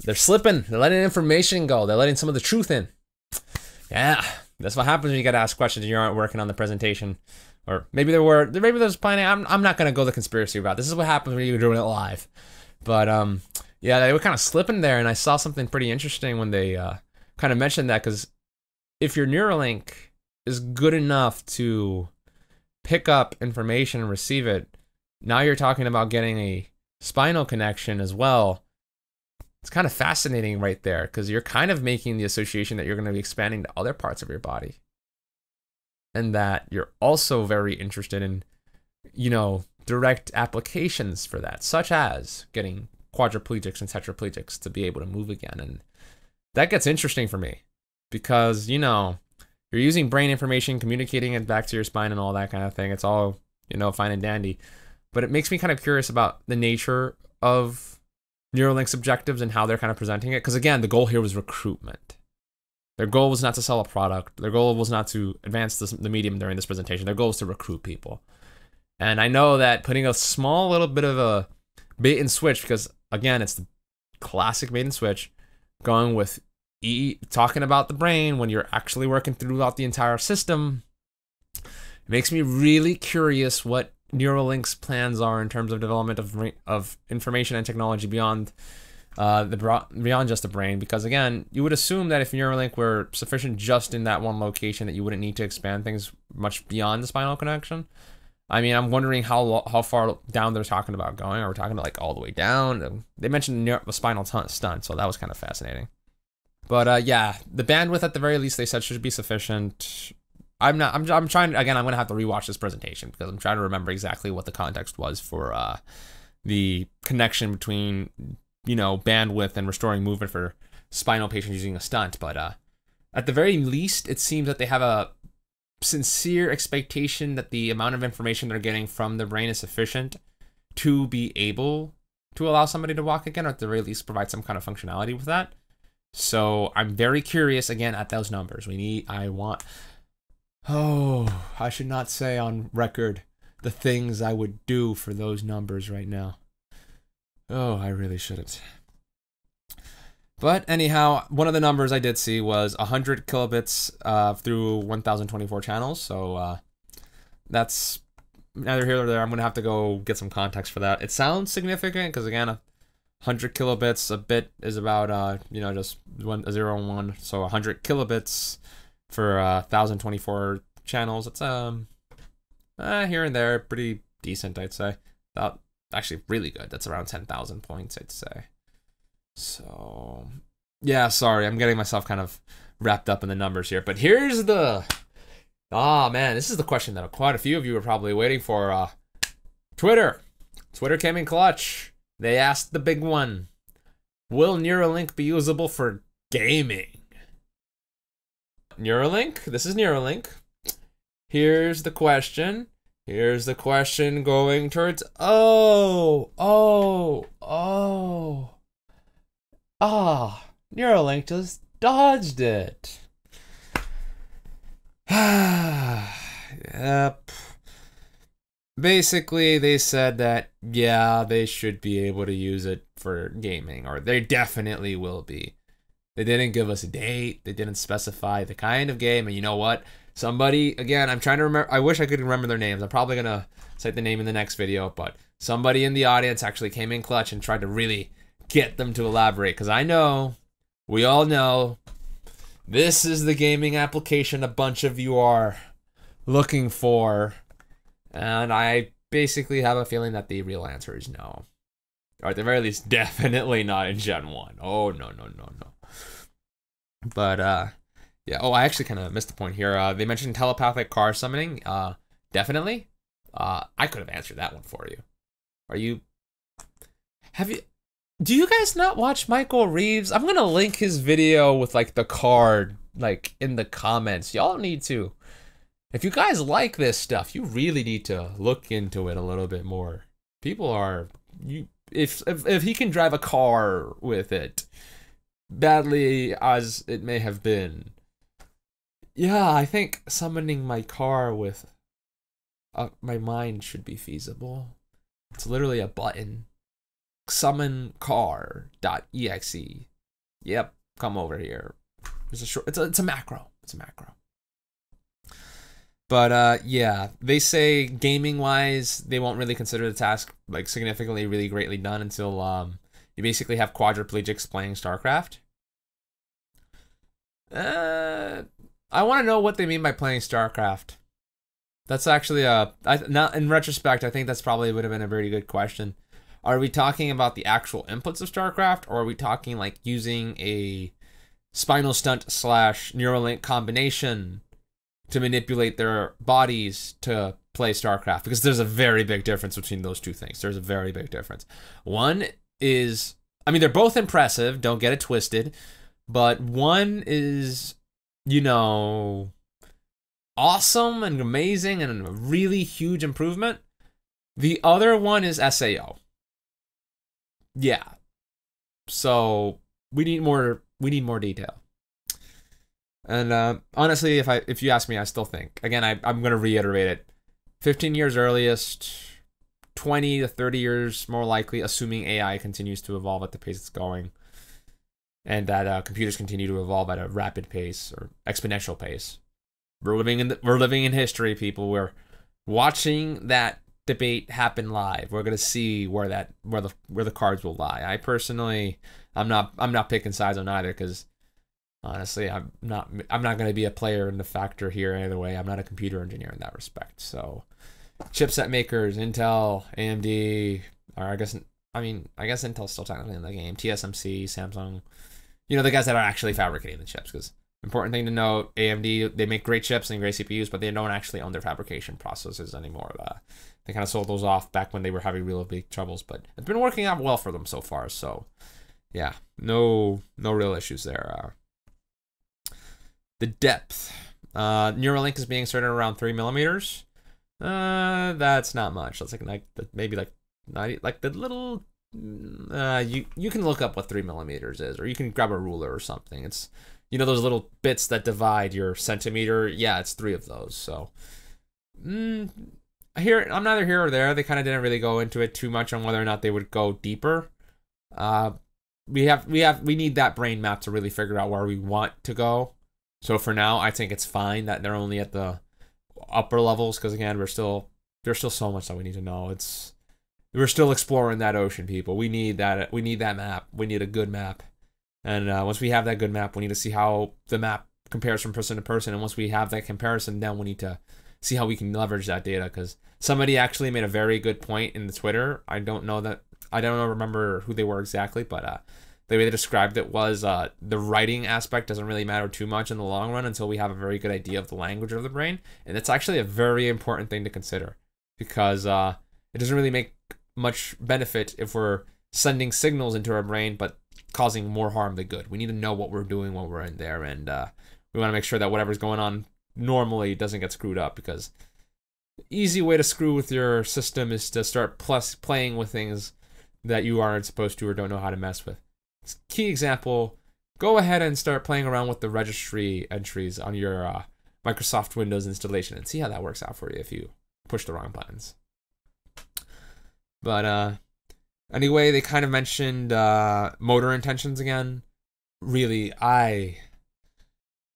They're slipping. They're letting information go. They're letting some of the truth in. Yeah, that's what happens when you got to ask questions and you aren't working on the presentation. Or maybe there's planning. I'm not going to go the conspiracy route. This is what happens when you're doing it live. But yeah, they were kind of slipping there, and I saw something pretty interesting when they kind of mentioned that, because if your Neuralink is good enough to pick up information and receive it, now you're talking about getting a spinal connection as well. It's kind of fascinating right there, because you're kind of making the association that you're going to be expanding to other parts of your body. And that you're also very interested in, you know, direct applications for that, such as getting quadriplegics and tetraplegics to be able to move again. And that gets interesting for me, because, you know, you're using brain information, communicating it back to your spine and all that kind of thing. It's all, you know, fine and dandy. But it makes me kind of curious about the nature of Neuralink's objectives and how they're kind of presenting it. Because again, the goal here was recruitment. Their goal was not to sell a product. Their goal was not to advance the medium during this presentation. Their goal was to recruit people. And I know that putting a small little bit of a bait and switch, because again, it's the classic bait and switch, going with talking about the brain when you're actually working throughout the entire system, it makes me really curious what Neuralink's plans are in terms of development of information and technology beyond beyond just the brain. Because again, you would assume that if Neuralink were sufficient just in that one location, that you wouldn't need to expand things much beyond the spinal connection. I mean, I'm wondering how far down they're talking about going. Are we talking like all the way down? They mentioned a spinal stunt, so that was kind of fascinating. But yeah, the bandwidth at the very least they said should be sufficient. I'm trying, again, I'm gonna have to rewatch this presentation because I'm trying to remember exactly what the context was for the connection between, you know, bandwidth and restoring movement for spinal patients using a stunt. But at the very least, it seems that they have a sincere expectation that the amount of information they're getting from the brain is sufficient to be able to allow somebody to walk again, or at the very least provide some kind of functionality with that. So I'm very curious again at those numbers. I should not say on record the things I would do for those numbers right now. Oh, I really shouldn't. But anyhow, one of the numbers I did see was 100 kilobits through 1024 channels. So that's neither here nor there. I'm going to have to go get some context for that. It sounds significant because, again, 100 kilobits, a bit is about, you know, just 0 and 1. So 100 kilobits for 1024 channels. It's here and there, pretty decent, I'd say. Actually, really good. That's around 10,000 points, I'd say. So, yeah, sorry, I'm getting myself kind of wrapped up in the numbers here. But here's the, man, this is the question that quite a few of you are probably waiting for. Twitter came in clutch. They asked the big one: will Neuralink be usable for gaming? Neuralink, this is Neuralink. Here's the question. Here's the question going towards, Neuralink just dodged it. Yep. Basically, they said that, yeah, they should be able to use it for gaming, or they definitely will be. They didn't give us a date. They didn't specify the kind of game. And you know what? Somebody, again, I'm trying to remember. I wish I could remember their names. I'm probably going to cite the name in the next video. But somebody in the audience actually came in clutch and tried to really get them to elaborate. Because I know, we all know, this is the gaming application a bunch of you are looking for. And I basically have a feeling that the real answer is no. Or at the very least, definitely not in Gen 1. Oh, no, no, no, no. But, yeah. Oh, I actually kind of missed the point here. They mentioned telepathic car summoning. Definitely. I could have answered that one for you. Do you guys not watch Michael Reeves? I'm gonna link his video with like the card, like in the comments. Y'all need to. If you guys like this stuff, you really need to look into it a little bit more. People are, if he can drive a car with it, badly as it may have been, yeah, I think summoning my car with my mind should be feasible. It's literally a button. Summon car.exe. Yep, come over here. It's a macro. It's a macro. But yeah, they say gaming wise, they won't really consider the task like significantly, really greatly done until you basically have quadriplegics playing StarCraft. I want to know what they mean by playing StarCraft. That's actually not in retrospect, I think that's probably would have been a very good question. Are we talking about the actual inputs of StarCraft, or are we talking like using a spinal stunt / Neuralink combination to manipulate their bodies to play StarCraft? Because there's a very big difference between those two things. There's a very big difference. One is, I mean, they're both impressive, don't get it twisted, but one is, you know, awesome and amazing and a really huge improvement. The other one is SAO. Yeah. So we need more detail. And honestly, if you ask me, I still think, again, I'm going to reiterate it. 15 years earliest, 20 to 30 years more likely, assuming AI continues to evolve at the pace it's going, and that computers continue to evolve at a rapid pace or exponential pace. We're living in history, people. We're watching that debate happen live. We're gonna see where the cards will lie. I personally, I'm not picking sides on either, because honestly, I'm not gonna be a player in the factor here either way. I'm not a computer engineer in that respect. So, chipset makers, Intel, AMD, or I guess Intel's still technically in the game. TSMC, Samsung, you know, the guys that are actually fabricating the chips. Because important thing to note, AMD, they make great chips and great CPUs, but they don't actually own their fabrication processes anymore. They kind of sold those off back when they were having real big troubles, but it's been working out well for them so far. So, yeah, no real issues there. The depth, Neuralink is being inserted around 3 millimeters. That's not much. That's like maybe like 90, like the little. You can look up what 3 millimeters is, or you can grab a ruler or something. It's, you know, those little bits that divide your centimeter. Yeah, it's 3 of those. So, here, I'm neither here or there. They kind of didn't really go into it too much on whether or not they would go deeper. We need that brain map to really figure out where we want to go. So for now, I think it's fine that they're only at the upper levels, because again, there's still so much that we need to know. We're still exploring that ocean, people. We need that map. We need a good map. And once we have that good map, we need to see how the map compares from person to person. And once we have that comparison, then we need to see how we can leverage that data. Because somebody actually made a very good point in the Twitter. I don't remember who they were exactly, but the way they described it was the writing aspect doesn't really matter too much in the long run until we have a very good idea of the language of the brain. And it's actually a very important thing to consider, because it doesn't really make much benefit if we're sending signals into our brain but causing more harm than good. We need to know what we're doing when we're in there, and we want to make sure that whatever's going on normally doesn't get screwed up, because the easy way to screw with your system is to start playing with things that you aren't supposed to or don't know how to mess with. Key example, go ahead and start playing around with the registry entries on your Microsoft Windows installation and see how that works out for you if you push the wrong buttons. But anyway, they kind of mentioned motor intentions again. Really,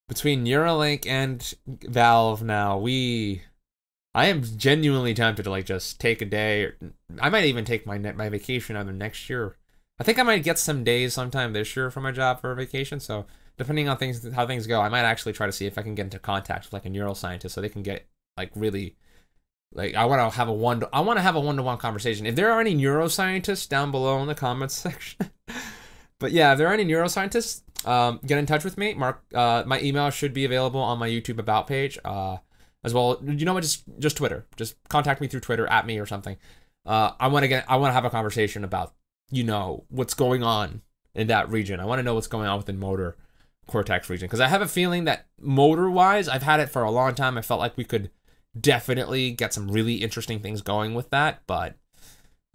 between Neuralink and Valve now, I am genuinely tempted to like just take a day. Or I might even take my vacation either next year. I think I might get some days sometime this year from my job for a vacation. So depending on how things go, I might actually try to see if I can get into contact with like a neuroscientist so they can get like really Like I want to have a one-to-one conversation. If there are any neuroscientists down below in the comments section, but yeah, if there are any neuroscientists, get in touch with me. My email should be available on my YouTube About page, as well. You know what? Just Twitter. Just contact me through Twitter, at me or something. I want to have a conversation about, you know, what's going on in that region. I want to know what's going on within motor cortex region, because I have a feeling that motor-wise, I've had it for a long time. I felt like we could definitely get some really interesting things going with that, but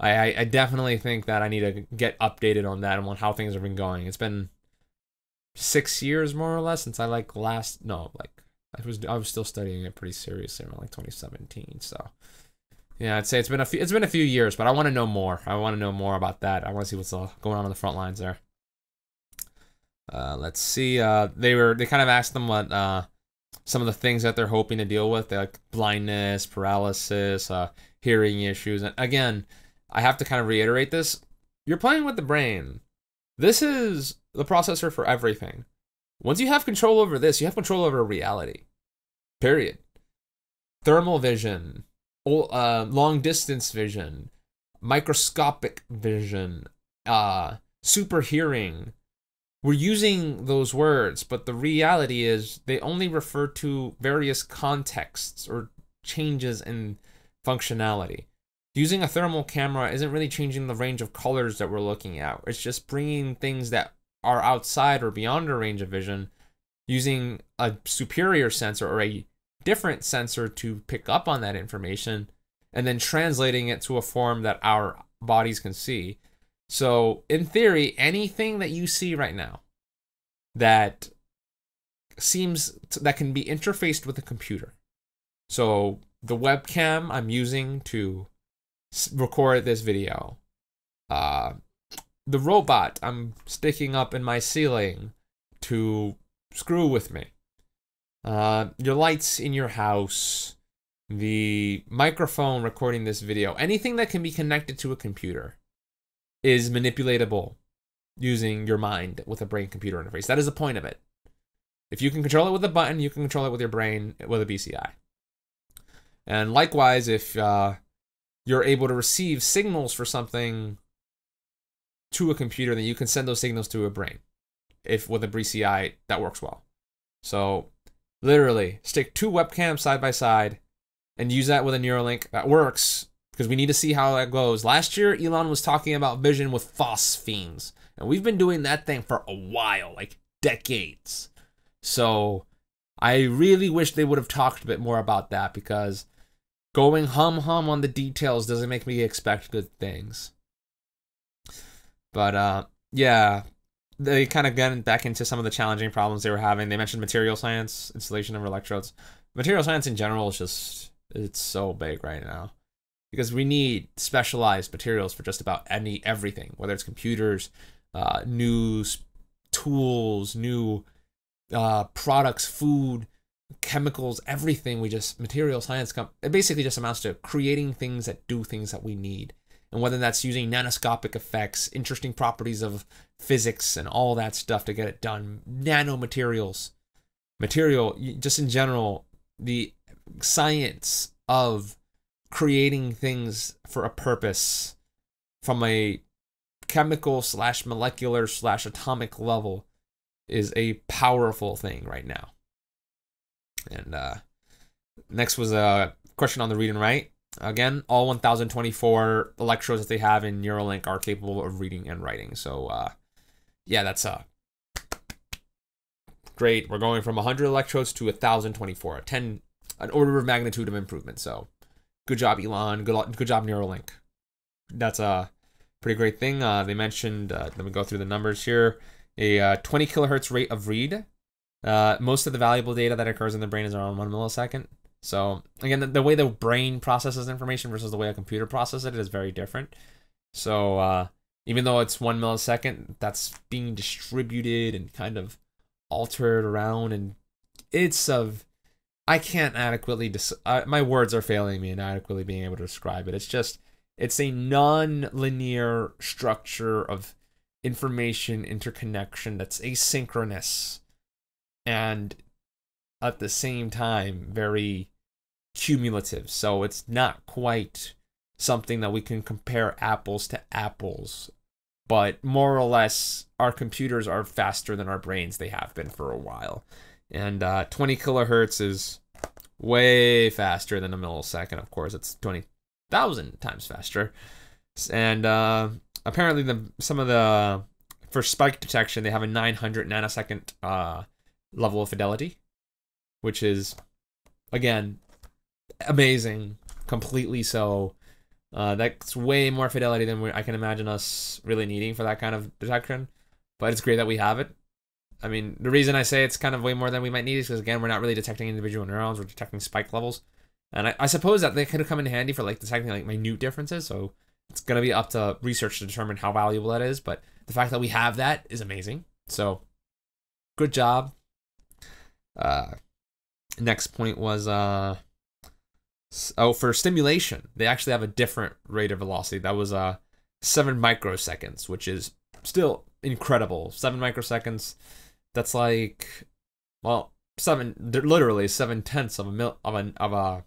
I definitely think that I need to get updated on that and on how things have been going. It's been 6 years more or less since I I was still studying it pretty seriously around like 2017. So yeah, I'd say it's been a few years, but I want to know more. I want to know more about that. I want to see what's going on the front lines there. Let's see. They kind of asked them what some of the things that they're hoping to deal with. They're like blindness, paralysis, hearing issues. And again, I have to kind of reiterate this. You're playing with the brain. This is the processor for everything. Once you have control over this, you have control over reality. Period. Thermal vision, long distance vision, microscopic vision, super hearing. We're using those words, but the reality is they only refer to various contexts or changes in functionality. Using a thermal camera isn't really changing the range of colors that we're looking at. It's just bringing things that are outside or beyond our range of vision, using a superior sensor or a different sensor to pick up on that information, and then translating it to a form that our bodies can see. So in theory, anything that you see right now that can be interfaced with a computer. So the webcam I'm using to record this video, the robot I'm sticking up in my ceiling to screw with me, your lights in your house, the microphone recording this video, anything that can be connected to a computer is manipulatable using your mind with a brain-computer interface. That is the point of it. If you can control it with a button, you can control it with your brain with a BCI. And likewise, if you're able to receive signals for something to a computer, then you can send those signals to a brain. If with a BCI, that works well. So literally, stick two webcams side by side and use that with a Neuralink. That works, because we need to see how that goes. Last year, Elon was talking about vision with phosphenes, and we've been doing that thing for a while, like decades. So I really wish they would have talked a bit more about that, because going hum on the details doesn't make me expect good things. But yeah, they kind of got back into some of the challenging problems they were having. They mentioned material science, installation of electrodes. Material science in general is just, it's so big right now, because we need specialized materials for just about everything, whether it's computers, new tools, new products, food, chemicals, everything. Material science, it basically just amounts to creating things that do things that we need. And whether that's using nanoscopic effects, interesting properties of physics, and all that stuff to get it done, nanomaterials, just in general, the science of creating things for a purpose from a chemical / molecular / atomic level is a powerful thing right now. And next was a question on the read and write. Again, all 1024 electrodes that they have in Neuralink are capable of reading and writing. So yeah, that's great. We're going from 100 electrodes to 1024, an order of magnitude of improvement. So good job, Elon. Good job, Neuralink. That's a pretty great thing. They mentioned, let me go through the numbers here, a 20 kilohertz rate of read. Most of the valuable data that occurs in the brain is around 1 millisecond. So again, the way the brain processes information versus the way a computer processes it is very different. So even though it's 1 millisecond, that's being distributed and kind of altered around, and I can't adequately, my words are failing me in adequately being able to describe it. It's a non-linear structure of information interconnection that's asynchronous, and at the same time very cumulative, so it's not quite something that we can compare apples to apples. But more or less, our computers are faster than our brains. They have been for a while. And 20 kilohertz is way faster than a millisecond. Of course, it's 20,000 times faster. And apparently, for spike detection, they have a 900 nanosecond level of fidelity, which is, again, amazing. Completely so. That's way more fidelity than I can imagine us really needing for that kind of detection. But it's great that we have it. I mean, the reason I say it's kind of way more than we might need is because, again, we're not really detecting individual neurons. We're detecting spike levels. And I suppose that they could have come in handy for, like, detecting, like, minute differences. So it's going to be up to research to determine how valuable that is. But the fact that we have that is amazing. So, good job. Next point was... for stimulation, they actually have a different rate of velocity. That was 7 microseconds, which is still incredible. 7 microseconds. That's like, well, literally 7/10 of a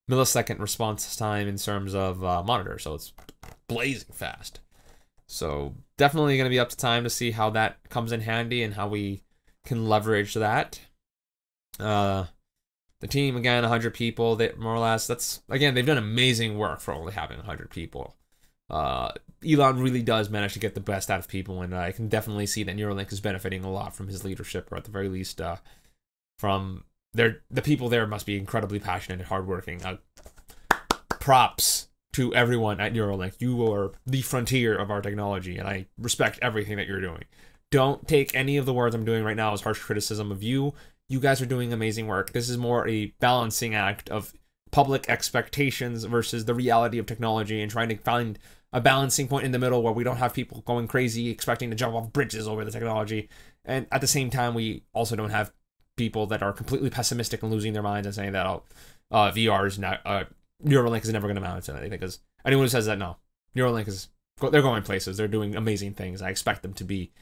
millisecond response time in terms of monitor. So it's blazing fast. So definitely going to be up to time to see how that comes in handy and how we can leverage that. The team, again, 100 people, they, more or less, that's, again, they've done amazing work for only having 100 people. Elon really does manage to get the best out of people, and I can definitely see that Neuralink is benefiting a lot from his leadership, or at the very least, from the people there must be incredibly passionate and hardworking. Props to everyone at Neuralink. You are the frontier of our technology, and I respect everything that you're doing. Don't take any of the words I'm doing right now as harsh criticism of you. You guys are doing amazing work. This is more a balancing act of public expectations versus the reality of technology, and trying to find a balancing point in the middle where we don't have people going crazy expecting to jump off bridges over the technology. And at the same time, we also don't have people that are completely pessimistic and losing their minds and saying that VR is not, Neuralink is never going to amount to anything. Because anyone who says that, no, Neuralink is, they're going places. They're doing amazing things. I expect them to be.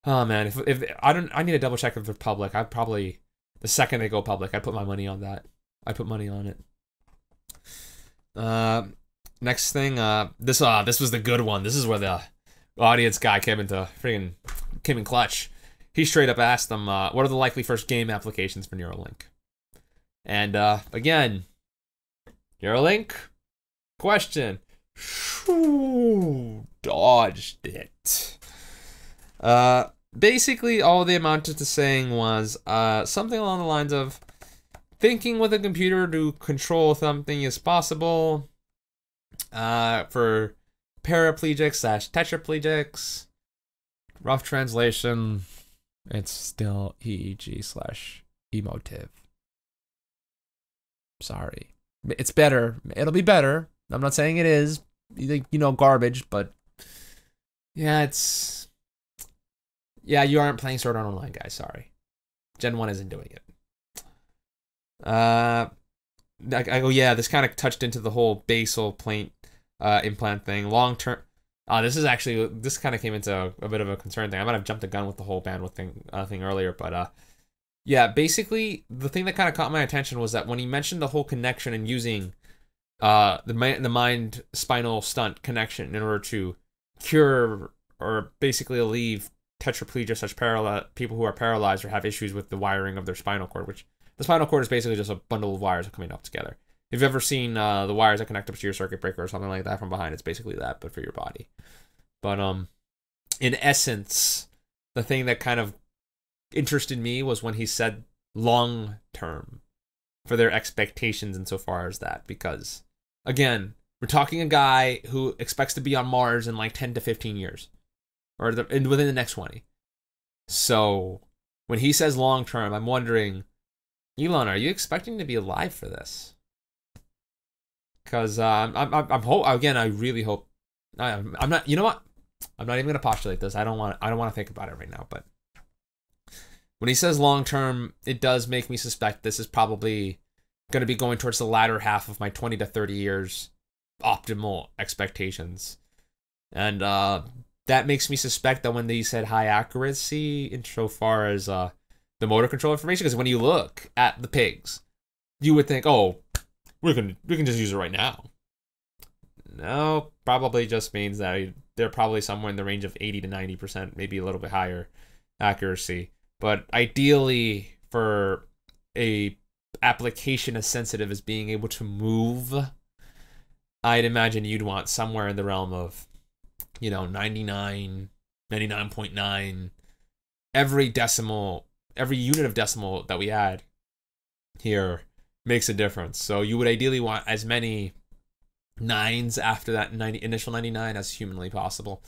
Oh man, if I need to double check if they're public. I'd probably, the second they go public, I put my money on that. I put money on it. Next thing, this was the good one. This is where the audience guy came in clutch. He straight up asked them, what are the likely first game applications for Neuralink? And again, Neuralink question. Dodged it. Basically, all they amounted to saying was something along the lines of thinking with a computer to control something is possible for paraplegics / tetraplegics. Rough translation, it's still EEG / emotive. Sorry. It's better. It'll be better. I'm not saying it is, garbage, but yeah, it's... Yeah, you aren't playing Sword Art Online, guys. Sorry. Gen 1 isn't doing it. This kind of touched into the whole basal plate implant thing. Long term. This kind of came into a bit of a concern thing. I might have jumped the gun with the whole bandwidth thing earlier, but yeah, basically the thing that kind of caught my attention was that when he mentioned the whole connection and using the mind spinal stunt connection in order to cure or basically alleviate tetraplegia, such people who are paralyzed or have issues with the wiring of their spinal cord, which the spinal cord is basically just a bundle of wires coming up together. If you've ever seen the wires that connect up to your circuit breaker or something like that from behind, it's basically that, but for your body. But in essence, the thing that kind of interested me was when he said long term for their expectations insofar as that, because again, we're talking a guy who expects to be on Mars in like 10 to 15 years. Or within the next 20. So when he says long term, I'm wondering, Elon, are you expecting to be alive for this? Because I really hope. I'm not. You know what? I'm not even gonna postulate this. I don't want to think about it right now. But when he says long term, it does make me suspect this is probably going to be going towards the latter half of my 20 to 30 years optimal expectations, and that makes me suspect that when they said high accuracy insofar as the motor control information, because when you look at the pigs, you would think, oh, we can just use it right now. No, probably just means that they're probably somewhere in the range of 80 to 90%, maybe a little bit higher accuracy. But ideally, for a application as sensitive as being able to move, I'd imagine you'd want somewhere in the realm of, 99, 99.9. Every unit of decimal that we add here makes a difference. So you would ideally want as many nines after that initial 99 as humanly possible.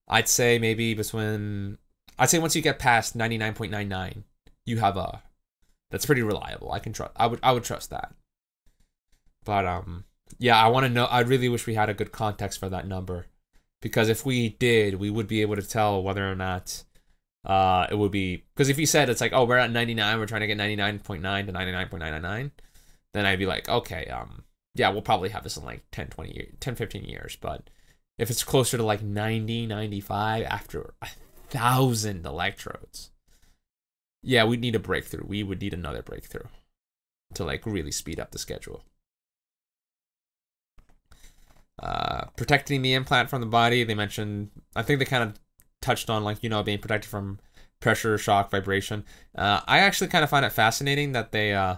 I'd say once you get past 99.99, you have that's pretty reliable. I would trust that. But yeah, I really wish we had a good context for that number, because if we did, we would be able to tell whether or not it would be, because if you said it's like, oh, we're at 99, we're trying to get 99.9 to 99.999, then I'd be like, okay, yeah, we'll probably have this in like 10, 15 years. But if it's closer to like 90, 95 after 1,000 electrodes, yeah, we'd need a breakthrough. We would need another breakthrough to like really speed up the schedule. Protecting the implant from the body, they mentioned, I think they kind of touched on like, being protected from pressure, shock, vibration. I actually kind of find it fascinating that they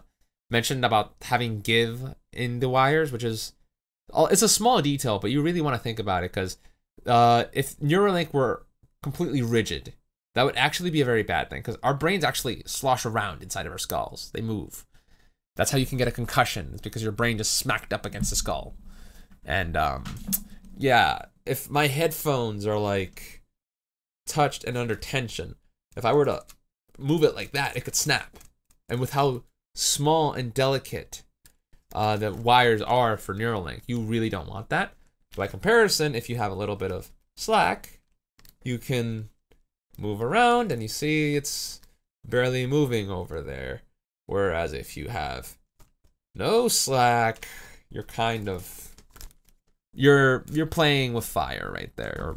mentioned about having give in the wires, which is, it's a small detail, but you really want to think about it, because if Neuralink were completely rigid, that would actually be a very bad thing, because our brains actually slosh around inside of our skulls. They move. That's how you can get a concussion. It's because your brain just smacked up against the skull. And yeah, if my headphones are like touched and under tension, if I were to move it like that, it could snap. And with how small and delicate the wires are for Neuralink, you really don't want that. By comparison, if you have a little bit of slack, you can move around and you see it's barely moving over there. Whereas if you have no slack, you're kind of, you're playing with fire right there, or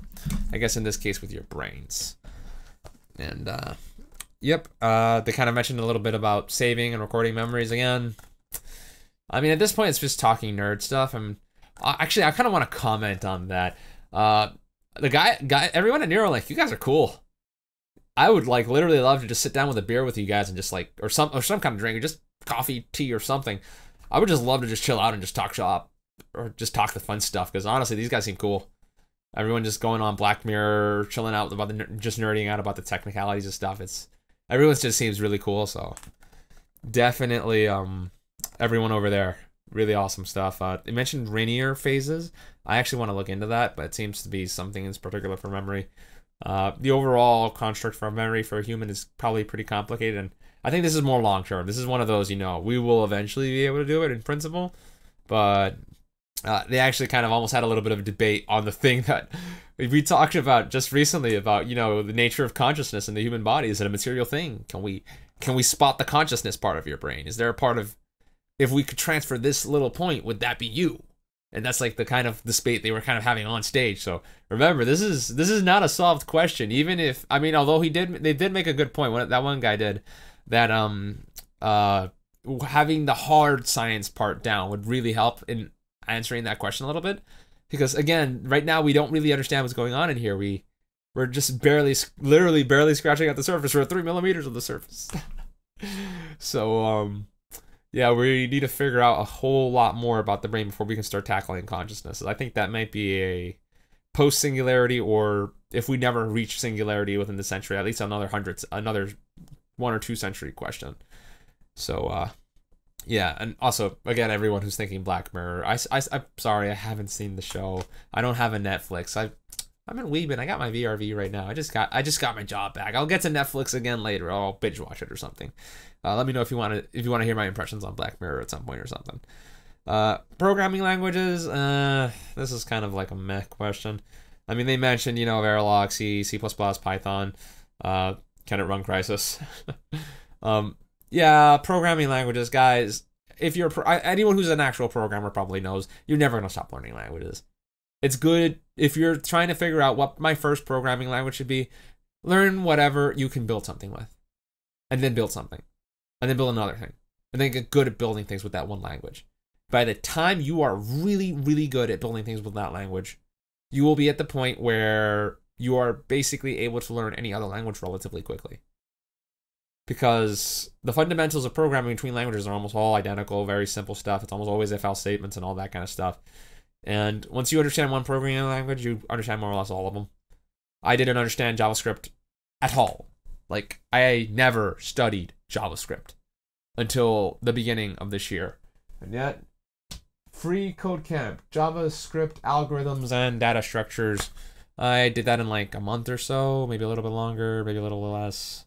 I guess in this case with your brains. And yep, they kind of mentioned a little bit about saving and recording memories again. I mean, at this point, it's just talking nerd stuff. Actually, I kind of want to comment on that. The guy, everyone at Neuralink, you guys are cool. I would like literally love to just sit down with a beer with you guys and just like, or some kind of drink, or just coffee, tea, or something. I would just love to just chill out and just talk shop, or just talk the fun stuff, because honestly, these guys seem cool. Everyone just going on Black Mirror, chilling out about just nerding out about the technicalities of stuff. Everyone just seems really cool. So definitely, everyone over there, really awesome stuff. They mentioned linear phases. I actually want to look into that, but it seems to be something in particular for memory. The overall construct for memory for a human is probably pretty complicated, and I think this is more long term. This is one of those, we will eventually be able to do it in principle, but they actually kind of almost had a little bit of a debate on the thing that we talked about just recently about, the nature of consciousness in the human body. Is it a material thing? Can we spot the consciousness part of your brain? Is there a part of, if we could transfer this little point, would that be you? And that's like the kind of debate they were kind of having on stage. So remember, this is not a solved question. Even if, although they did make a good point. That one guy did that. Having the hard science part down would really help in answering that question a little bit, because again, right now we don't really understand what's going on in here. We're just literally barely scratching at the surface. We're at 3 millimeters of the surface. So yeah, we need to figure out a whole lot more about the brain before we can start tackling consciousness. I think that might be a post-singularity, or if we never reach singularity within the century, at least another 1 or 2 century question. So yeah, and also again, everyone who's thinking Black Mirror, I'm sorry, I haven't seen the show. I don't have a Netflix. I'm in Weebin. I got my VRV right now. I just got my job back. I'll get to Netflix again later. I'll binge watch it or something. Let me know if you want to hear my impressions on Black Mirror at some point or something. Programming languages. This is kind of like a meh question. They mentioned Verilog, C, C++, Python. Can it run Crysis? Yeah, programming languages, guys. If you're anyone who's an actual programmer probably knows you're never gonna stop learning languages. It's good if you're trying to figure out what my first programming language should be. Learn whatever you can build something with, and then build something, and then build another thing, and then get good at building things with that one language. by the time you are really, really good at building things with that language, you will be at the point where you are basically able to learn any other language relatively quickly. Because the fundamentals of programming between languages are almost all identical, very simple stuff. It's almost always if-else statements and all that kind of stuff. And once you understand one programming language, you understand more or less all of them. I didn't understand JavaScript at all. Like, I never studied JavaScript until the beginning of this year. And yet, free code camp, JavaScript algorithms and data structures. I did that in like a month or so, maybe a little bit longer, maybe a little less.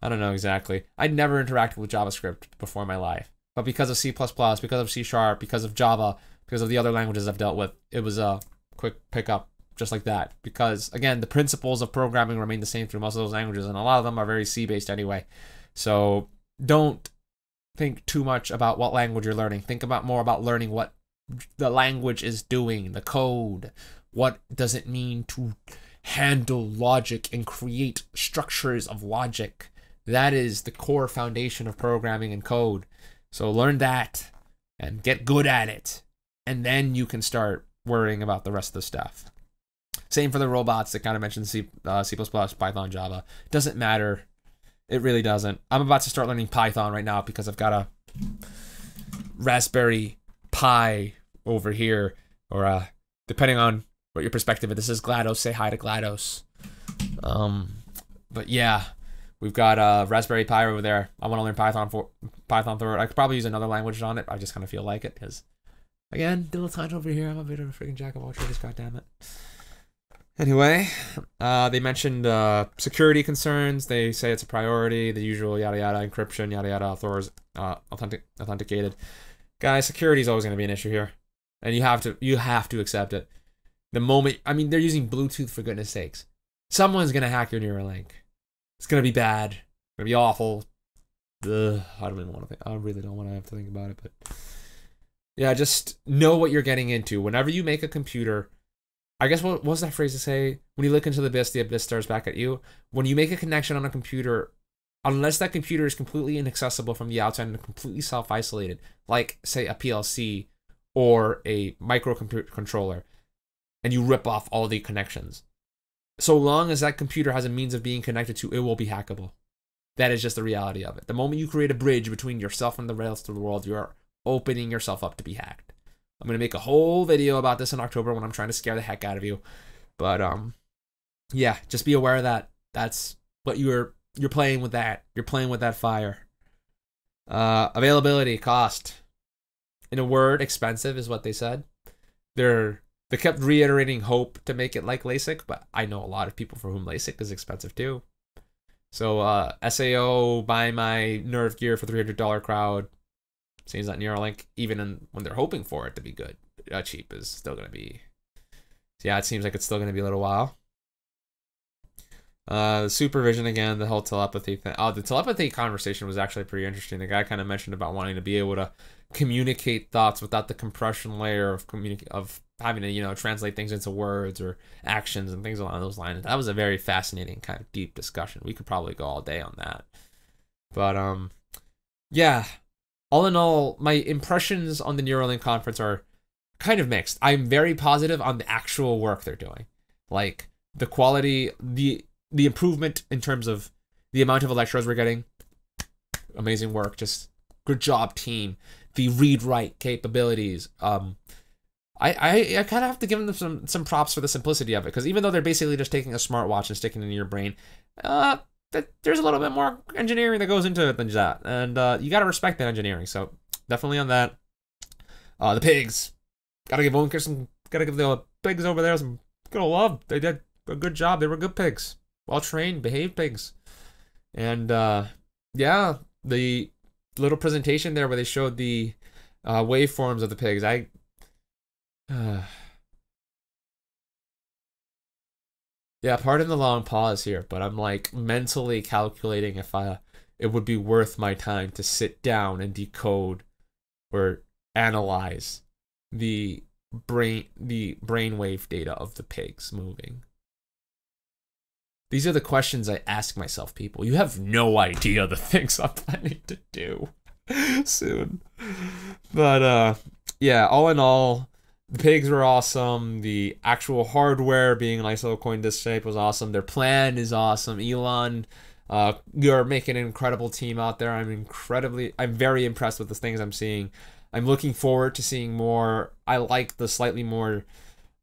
I don't know exactly. I'd never interacted with JavaScript before in my life. But because of C++, because of C#, because of Java, because of the other languages I've dealt with, it was a quick pickup just like that. Because, again, the principles of programming remain the same through most of those languages, and a lot of them are very C-based anyway. So don't think too much about what language you're learning. Think more about learning what the language is doing, the code. What does it mean to handle logic and create structures of logic? That is the core foundation of programming and code. So learn that and get good at it. And then you can start worrying about the rest of the stuff. Same for the robots that kind of mentioned C++, Python, Java. Doesn't matter. It really doesn't. I'm about to start learning Python right now because I've got a Raspberry Pi over here. Or depending on what your perspective is. This is GLaDOS. Say hi to GLaDOS. But yeah, we've got a Raspberry Pi over there. I want to learn Python for it. I could probably use another language on it. I just kind of feel like it because, again, dilettante over here. I'm a bit of a freaking jack of all trades. Goddammit. Anyway, they mentioned security concerns. They say it's a priority. The usual yada yada encryption, yada yada authenticated. Guys, security is always going to be an issue here, and you have to accept it. The moment, I mean, they're using Bluetooth for goodness sakes. Someone's gonna hack your Neuralink. It's gonna be bad. It's gonna be awful. Ugh, I don't even want to think. I really don't want to have to think about it. But yeah, just know what you're getting into. Whenever you make a computer, I guess what was that phrase to say? When you look into the abyss stares back at you. When you make a connection on a computer, unless that computer is completely inaccessible from the outside and completely self-isolated, like say a PLC or a microcontroller, and you rip off all the connections. So long as that computer has a means of being connected to, it will be hackable. That is just the reality of it. The moment you create a bridge between yourself and the rest of the world, you're opening yourself up to be hacked. I'm going to make a whole video about this in October when I'm trying to scare the heck out of you. But yeah, just be aware of that. That's what you're playing with that. You're playing with that fire. Availability, cost. In a word, expensive is what they said. They kept reiterating hope to make it like LASIK, but I know a lot of people for whom LASIK is expensive too. So SAO, buy my nerve gear for $300 crowd. Seems like Neuralink, even when they're hoping for it to be good, cheap is still going to be. Yeah, it seems like it's still going to be a little while. Supervision again, the whole telepathy thing. Oh, the telepathy conversation was actually pretty interesting. The guy kind of mentioned about wanting to be able to communicate thoughts without the compression layer of having to, translate things into words or actions and things along those lines. That was a very fascinating kind of deep discussion. We could probably go all day on that. But yeah, all in all, my impressions on the Neuralink conference are kind of mixed. I'm very positive on the actual work they're doing. Like the quality, the improvement in terms of the amount of electrodes we're getting. Amazing work. Just good job, team. The read-write capabilities. I kind of have to give them some props for the simplicity of it, because even though they're basically just taking a smartwatch and sticking it in your brain, there's a little bit more engineering that goes into it than that, and you got to respect that engineering. So definitely on that. The pigs, gotta give the pigs over there some good love. They did a good job. They were good pigs, well trained, behaved pigs, and yeah, the little presentation there where they showed the waveforms of the pigs. Yeah, pardon the long pause here, but I'm like mentally calculating if it would be worth my time to sit down and decode or analyze the brainwave data of the pigs moving. These are the questions I ask myself, people. You have no idea the things I'm planning to do soon. But yeah, all in all, the pigs were awesome. The actual hardware being a nice little coin disc shape was awesome. Their plan is awesome. Elon, you're making an incredible team out there. I'm very impressed with the things I'm seeing. I'm looking forward to seeing more. I like the slightly more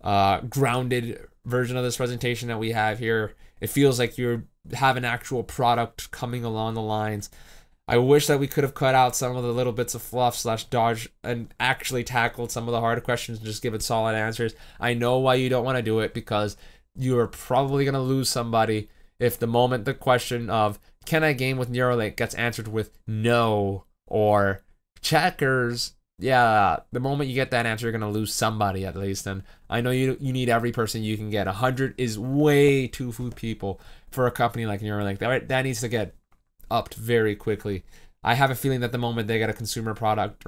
grounded version of this presentation that we have here. It feels like you have an actual product coming along the lines. I wish that we could have cut out some of the little bits of fluff / dodge and actually tackled some of the hard questions and just given solid answers. I know why you don't want to do it, because you are probably going to lose somebody if the moment the question of can I game with Neuralink gets answered with no or checkers. Yeah, the moment you get that answer, you're going to lose somebody at least. And I know you need every person you can get. 100 is way too few people for a company like Neuralink. That needs to get upped very quickly. I have a feeling that the moment they get a consumer product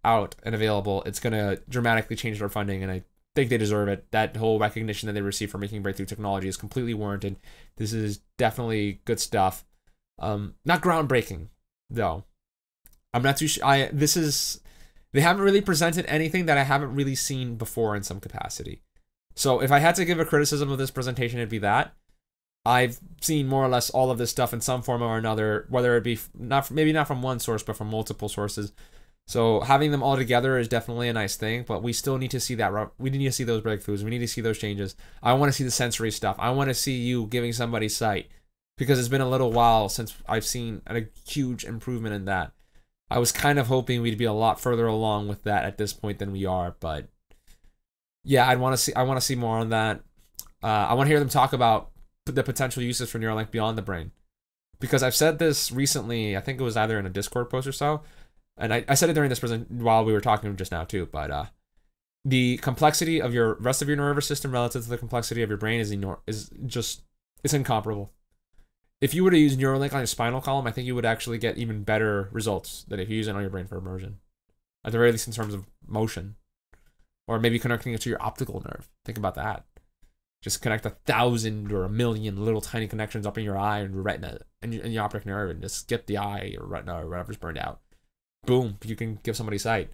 out and available, it's going to dramatically change their funding, and I think they deserve it. That whole recognition that they receive for making breakthrough technology is completely warranted. This is definitely good stuff. Not groundbreaking, though. I'm not too sure. They haven't really presented anything that I haven't really seen before in some capacity. So if I had to give a criticism of this presentation, it'd be that I've seen more or less all of this stuff in some form or another, whether it be maybe not from one source, but from multiple sources. So having them all together is definitely a nice thing, but we still need to see that. We need to see those breakthroughs. We need to see those changes. I want to see the sensory stuff. I want to see you giving somebody sight, because it's been a little while since I've seen a huge improvement in that. I was kind of hoping we'd be a lot further along with that at this point than we are, but yeah, I want to see more on that. I want to hear them talk about the potential uses for Neuralink beyond the brain, because I've said this recently. I think it was either in a Discord post or so, and I said it during this while we were talking just now too. But the complexity of your rest of your nervous system relative to the complexity of your brain is it's incomparable. If you were to use Neuralink on your spinal column, I think you would actually get even better results than if you use it on your brain for immersion. At the very least in terms of motion. Or maybe connecting it to your optical nerve. Think about that. Just connect 1,000 or 1,000,000 little tiny connections up in your eye and your retina and your optic nerve, and just get the eye or retina or whatever's burned out. Boom, you can give somebody sight.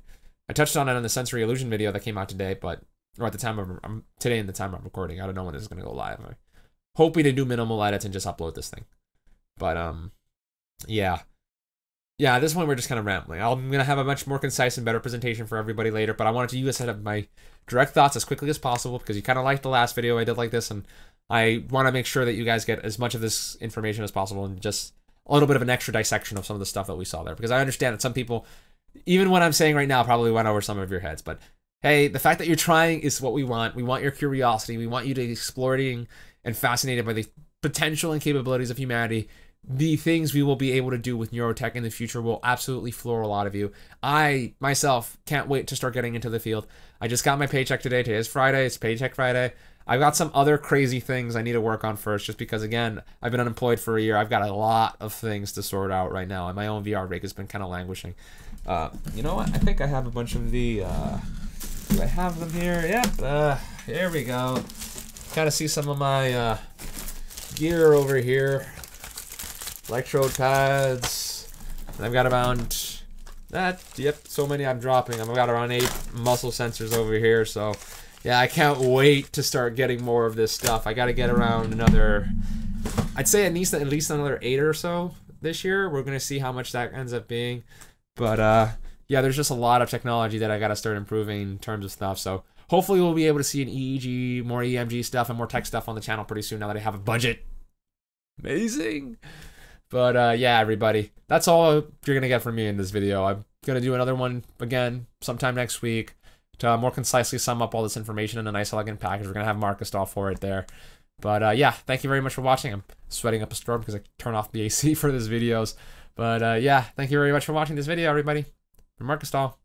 I touched on it in the sensory illusion video that came out today, or at the time today in the time I'm recording. I don't know when this is going to go live. I'm hoping to do minimal edits and just upload this thing. But yeah, at this point we're just kind of rambling. I'm gonna have a much more concise and better presentation for everybody later, but I wanted you guys to have my direct thoughts as quickly as possible, because you kind of liked the last video I did like this, and I want to make sure that you guys get as much of this information as possible and just a little bit of an extra dissection of some of the stuff that we saw there, because I understand that some people, even what I'm saying right now, probably went over some of your heads. But hey, the fact that you're trying is what we want. We want your curiosity. We want you to be exploring and fascinated by the potential and capabilities of humanity. The things we will be able to do with neurotech in the future will absolutely floor a lot of you. I, myself, can't wait to start getting into the field. I just got my paycheck today. Today is Friday. It's Paycheck Friday. I've got some other crazy things I need to work on first, just because, again, I've been unemployed for a year. I've got a lot of things to sort out right now, and my own VR rig has been kind of languishing. You know what? I think I have a bunch of the... do I have them here? Yep. Here we go. Kind of see some of my gear over here. Electrode pads. And I've got around so many I'm dropping. I've got around 8 muscle sensors over here, so yeah, I can't wait to start getting more of this stuff. I got to get around another, I'd say at least another 8 or so this year. We're going to see how much that ends up being. But yeah, there's just a lot of technology that I got to start improving in terms of stuff. So hopefully we'll be able to see an EEG, more EMG stuff, and more tech stuff on the channel pretty soon now that I have a budget. Amazing. But yeah, everybody, that's all you're going to get from me in this video. I'm going to do another one again sometime next week to more concisely sum up all this information in a nice, elegant package. We're going to have Markystal for it there. But yeah, thank you very much for watching. I'm sweating up a storm because I turned off the AC for this videos. But yeah, thank you very much for watching this video, everybody. I'm Markystal.